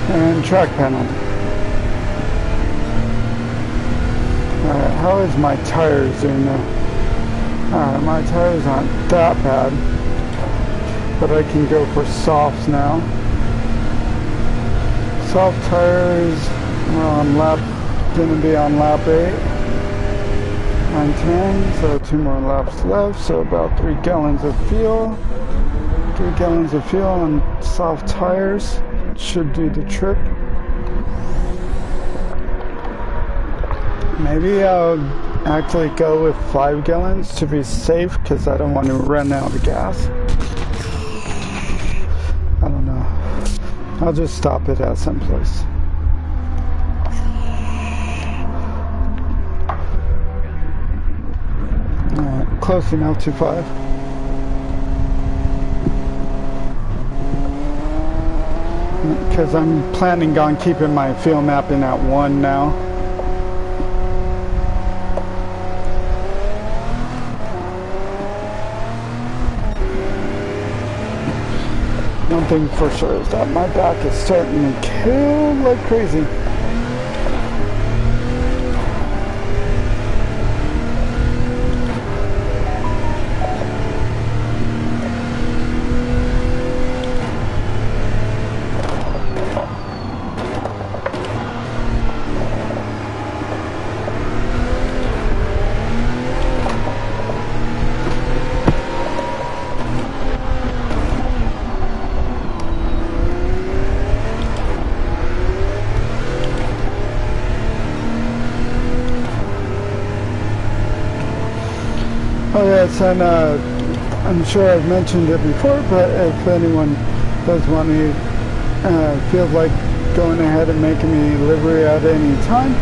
And track panel. Alright, how is my tires doing now? Alright, my tires aren't that bad. But I can go for softs now. Soft tires, we're gonna be on lap 8. 9, 10, so 2 more laps left, so about 3 gallons of fuel. 3 gallons of fuel on soft tires should do the trick. Maybe I'll actually go with 5 gallons to be safe, because I don't want to run out of gas. I don't know. I'll just stop it at some place. Alright, close enough to 5. Because I'm planning on keeping my fuel mapping at 1 now. One thing for sure is that my back is starting to kill like crazy. Oh yes, and I'm sure I've mentioned it before, but if anyone does want to feel like going ahead and making me livery at any time,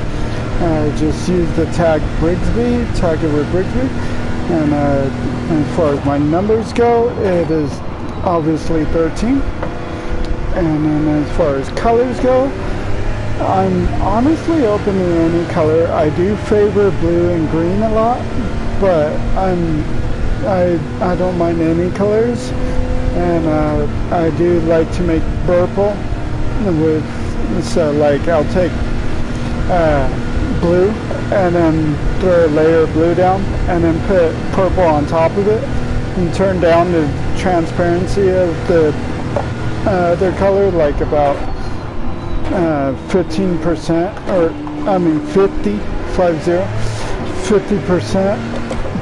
just use the tag Brigsby, tag it with Brigsby, and as far as my numbers go, it is obviously 13, and then as far as colors go, I'm honestly open to any color. I do favor blue and green a lot, but I don't mind any colors, and I do like to make purple with, so like I'll take blue and then throw a layer of blue down and then put purple on top of it and turn down the transparency of the other color like about 15%, or I mean 50%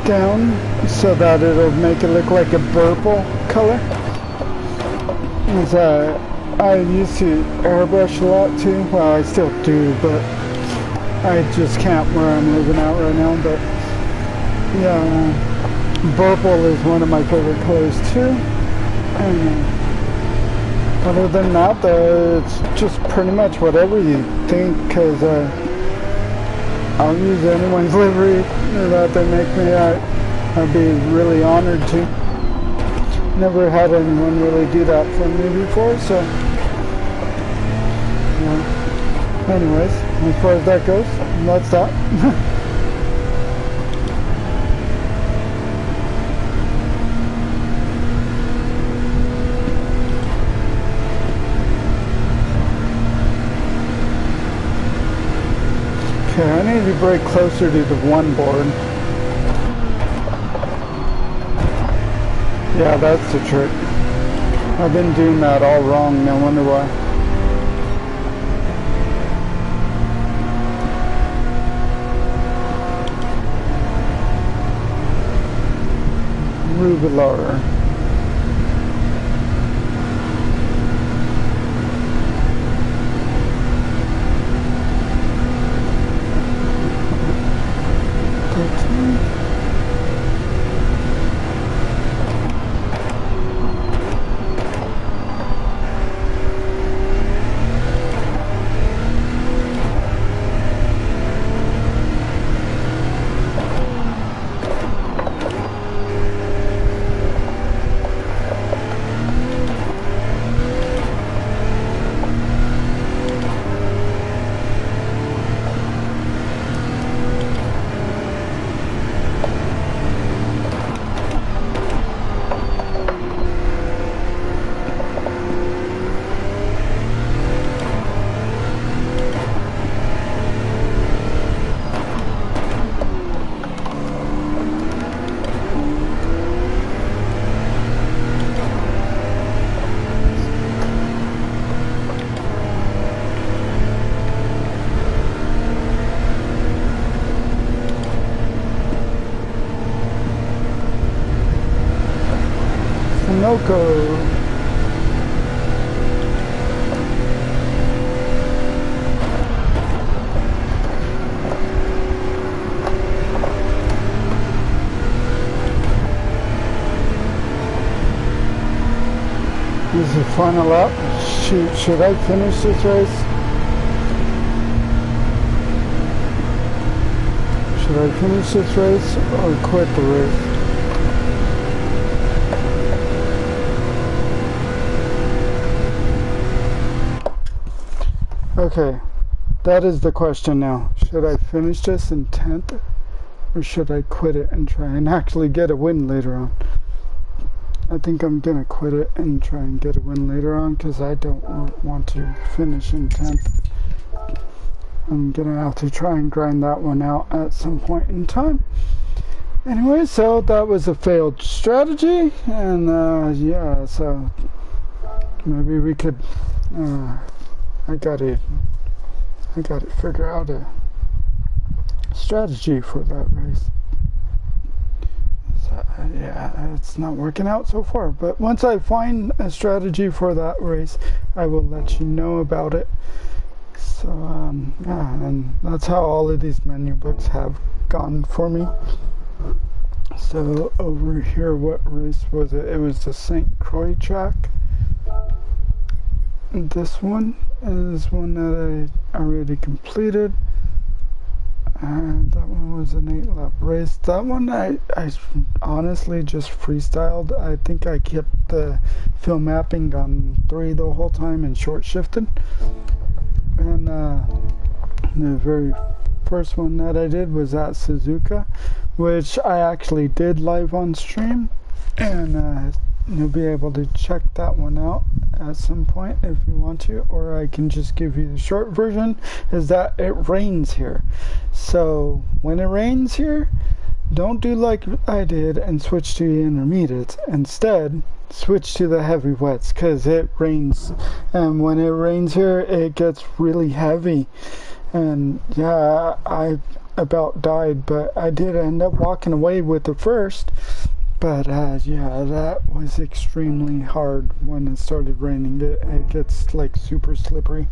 down, so that it'll make it look like a purple color. I used to airbrush a lot too. Well, I still do, but I just can't where I'm living out right now. But yeah, purple is one of my favorite colors too. And other than that, it's just pretty much whatever you think, because I'll use anyone's livery that they make me. I'd be really honored to. Never had anyone really do that for me before, so yeah. Anyways, as far as that goes, that's that. Okay, I need to brake closer to the one board. Yeah, that's the trick. I've been doing that all wrong, no wonder why. Rubilar. final lap. Should I finish this race? Should I finish this race or quit the race? Okay, that is the question now. Should I finish this in 10th or should I quit it and try and actually get a win later on? I think I'm gonna quit it and try and get a win later on because I don't want to finish in 10th. I'm gonna have to try and grind that one out at some point in time. Anyway, so that was a failed strategy, and yeah, so maybe we could. I gotta figure out a strategy for that race. So, yeah, it's not working out so far, but once I find a strategy for that race, I will let you know about it. So yeah, and that's how all of these menu books have gone for me. So over here, what race was it? It was the St. Croix track. This one is one that I already completed. That one was an 8-lap race. That one I honestly just freestyled. I think I kept the field mapping on 3 the whole time and short shifted. And the very first one that I did was at Suzuka, which I actually did live on stream, and you'll be able to check that one out at some point if you want to, or I can just give you the short version. Is that it rains here, so when it rains here, don't do like I did and switch to the intermediates. Instead, switch to the heavy wets, because it rains, and when it rains here it gets really heavy. And yeah, I about died, but I did end up walking away with the first. But yeah, that was extremely hard when it started raining. It gets like super slippery.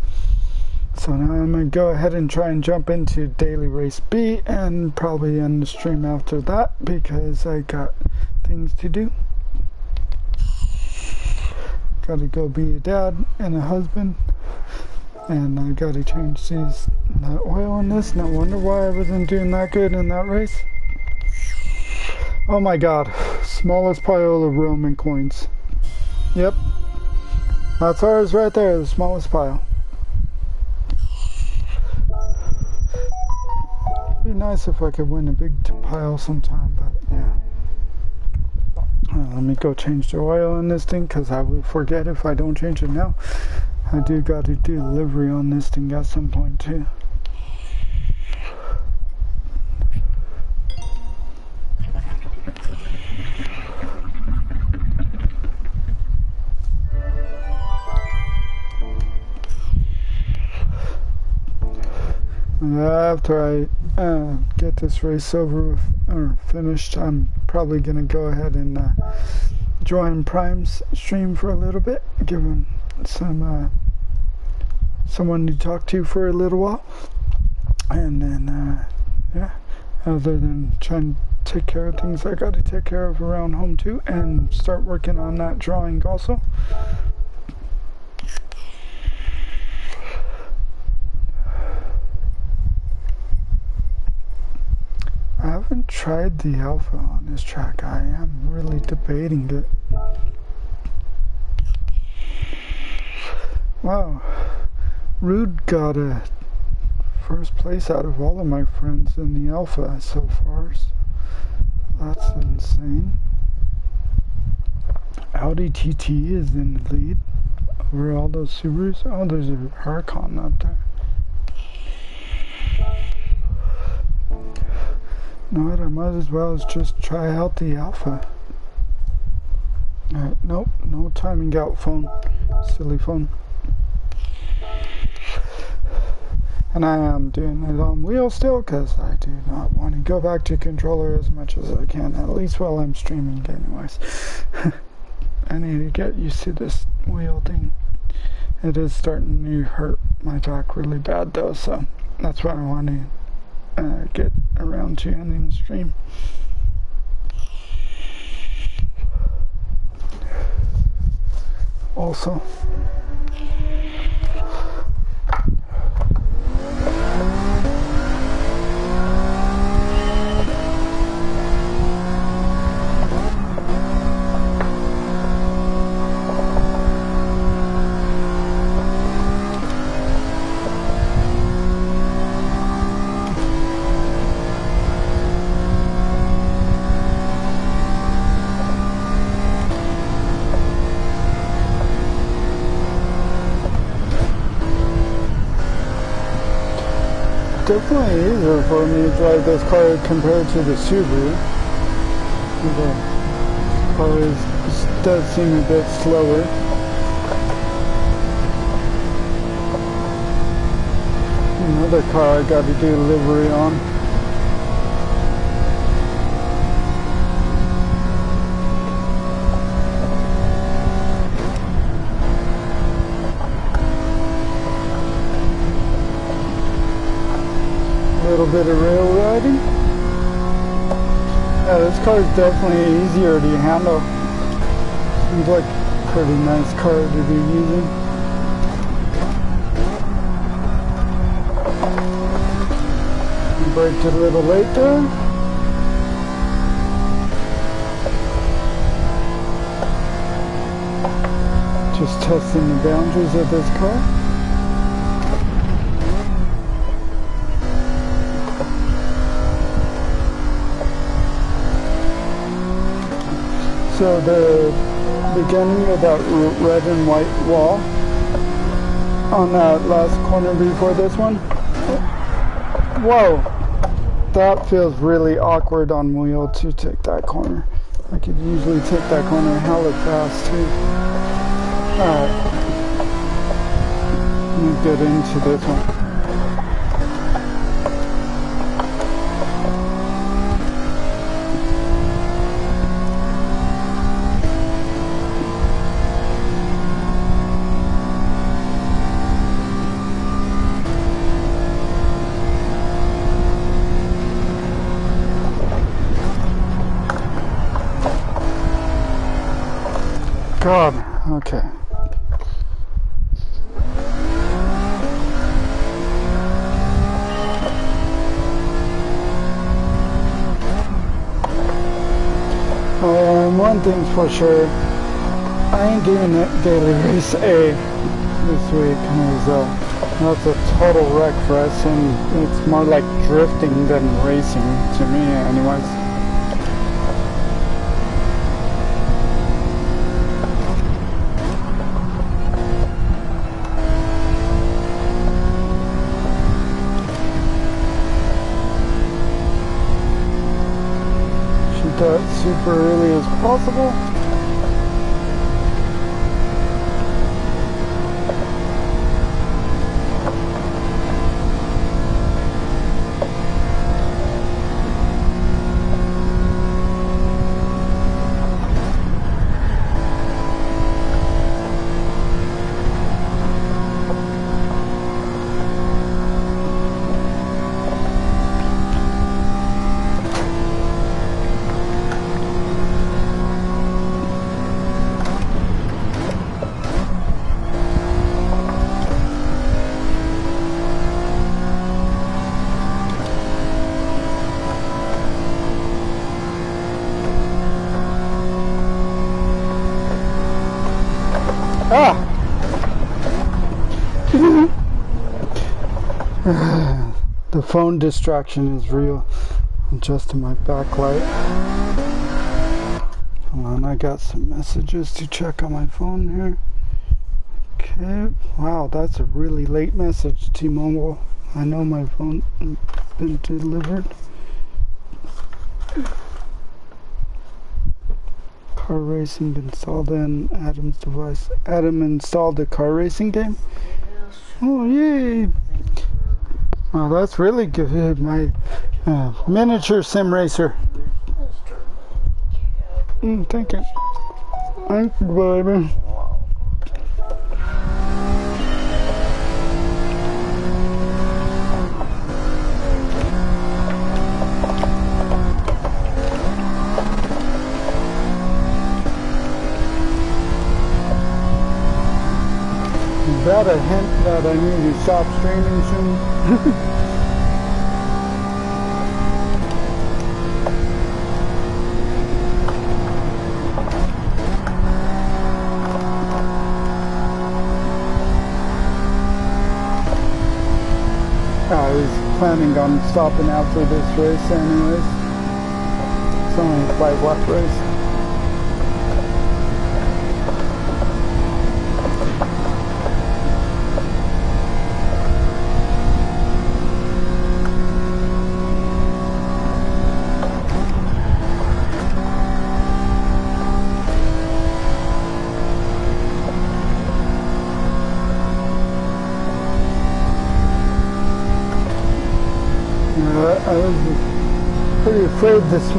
So now I'm going to go ahead and try and jump into Daily Race B and probably end the stream after that because I got things to do. Got to go be a dad and a husband. And I got to change the oil on this. No wonder why I wasn't doing that good in that race. Oh my god, smallest pile of Roman coins. Yep, that's ours right there, the smallest pile. It'd be nice if I could win a big pile sometime, but yeah. Let me go change the oil in this thing because I will forget if I don't change it now. I do got to do delivery on this thing at some point too. After I get this race over with, or finished, I'm probably gonna go ahead and join Prime's stream for a little bit, give him some someone to talk to for a little while, and then yeah, other than trying to take care of things I got to take care of around home too, and start working on that drawing also. I haven't tried the alpha on this track. I am really debating it. Wow, Rude got a first place out of all of my friends in the alpha so far. So that's insane. Audi TT is in the lead over all those Subarus. Oh, there's a Huracan up there. You know what, I might as well just try out the alpha. Alright, nope, no timing out phone. Silly phone. And I am doing it on wheel still because I do not want to go back to controller as much as I can, at least while I'm streaming anyways. I need to get used to this wheel thing. It is starting to hurt my back really bad though, so that's why I want to get around to ending the stream. also. Definitely easier for me to drive this car compared to the Subaru. The car does seem a bit slower. Another car I got to do livery on. Little bit of rail riding. Yeah, this car is definitely easier to handle. Seems like a pretty nice car to be using. Braked a little late there. Just testing the boundaries of this car. So the beginning of that red and white wall on that last corner before this one. Whoa, that feels really awkward on wheel to take that corner. I could usually take that corner hella fast too. Alright, let me get into this one. God, okay. One thing's for sure, I ain't doing it daily race A this week because that's a total wreck for us, and it's more like drifting than racing to me anyways. That super early as possible. The phone distraction is real. Adjusting my backlight. Hold on, I got some messages to check on my phone here. Okay, wow, that's a really late message, T-Mobile. I know my phone has been delivered. Car racing installed in Adam's device. Adam installed a car racing game? Oh, yay! Oh, that's really good. My miniature sim racer. Thank you. Thank you, baby. that a hint that I need to stop streaming soon? I was planning on stopping after this race anyways. It's only a 5 lap race. I was pretty afraid this morning.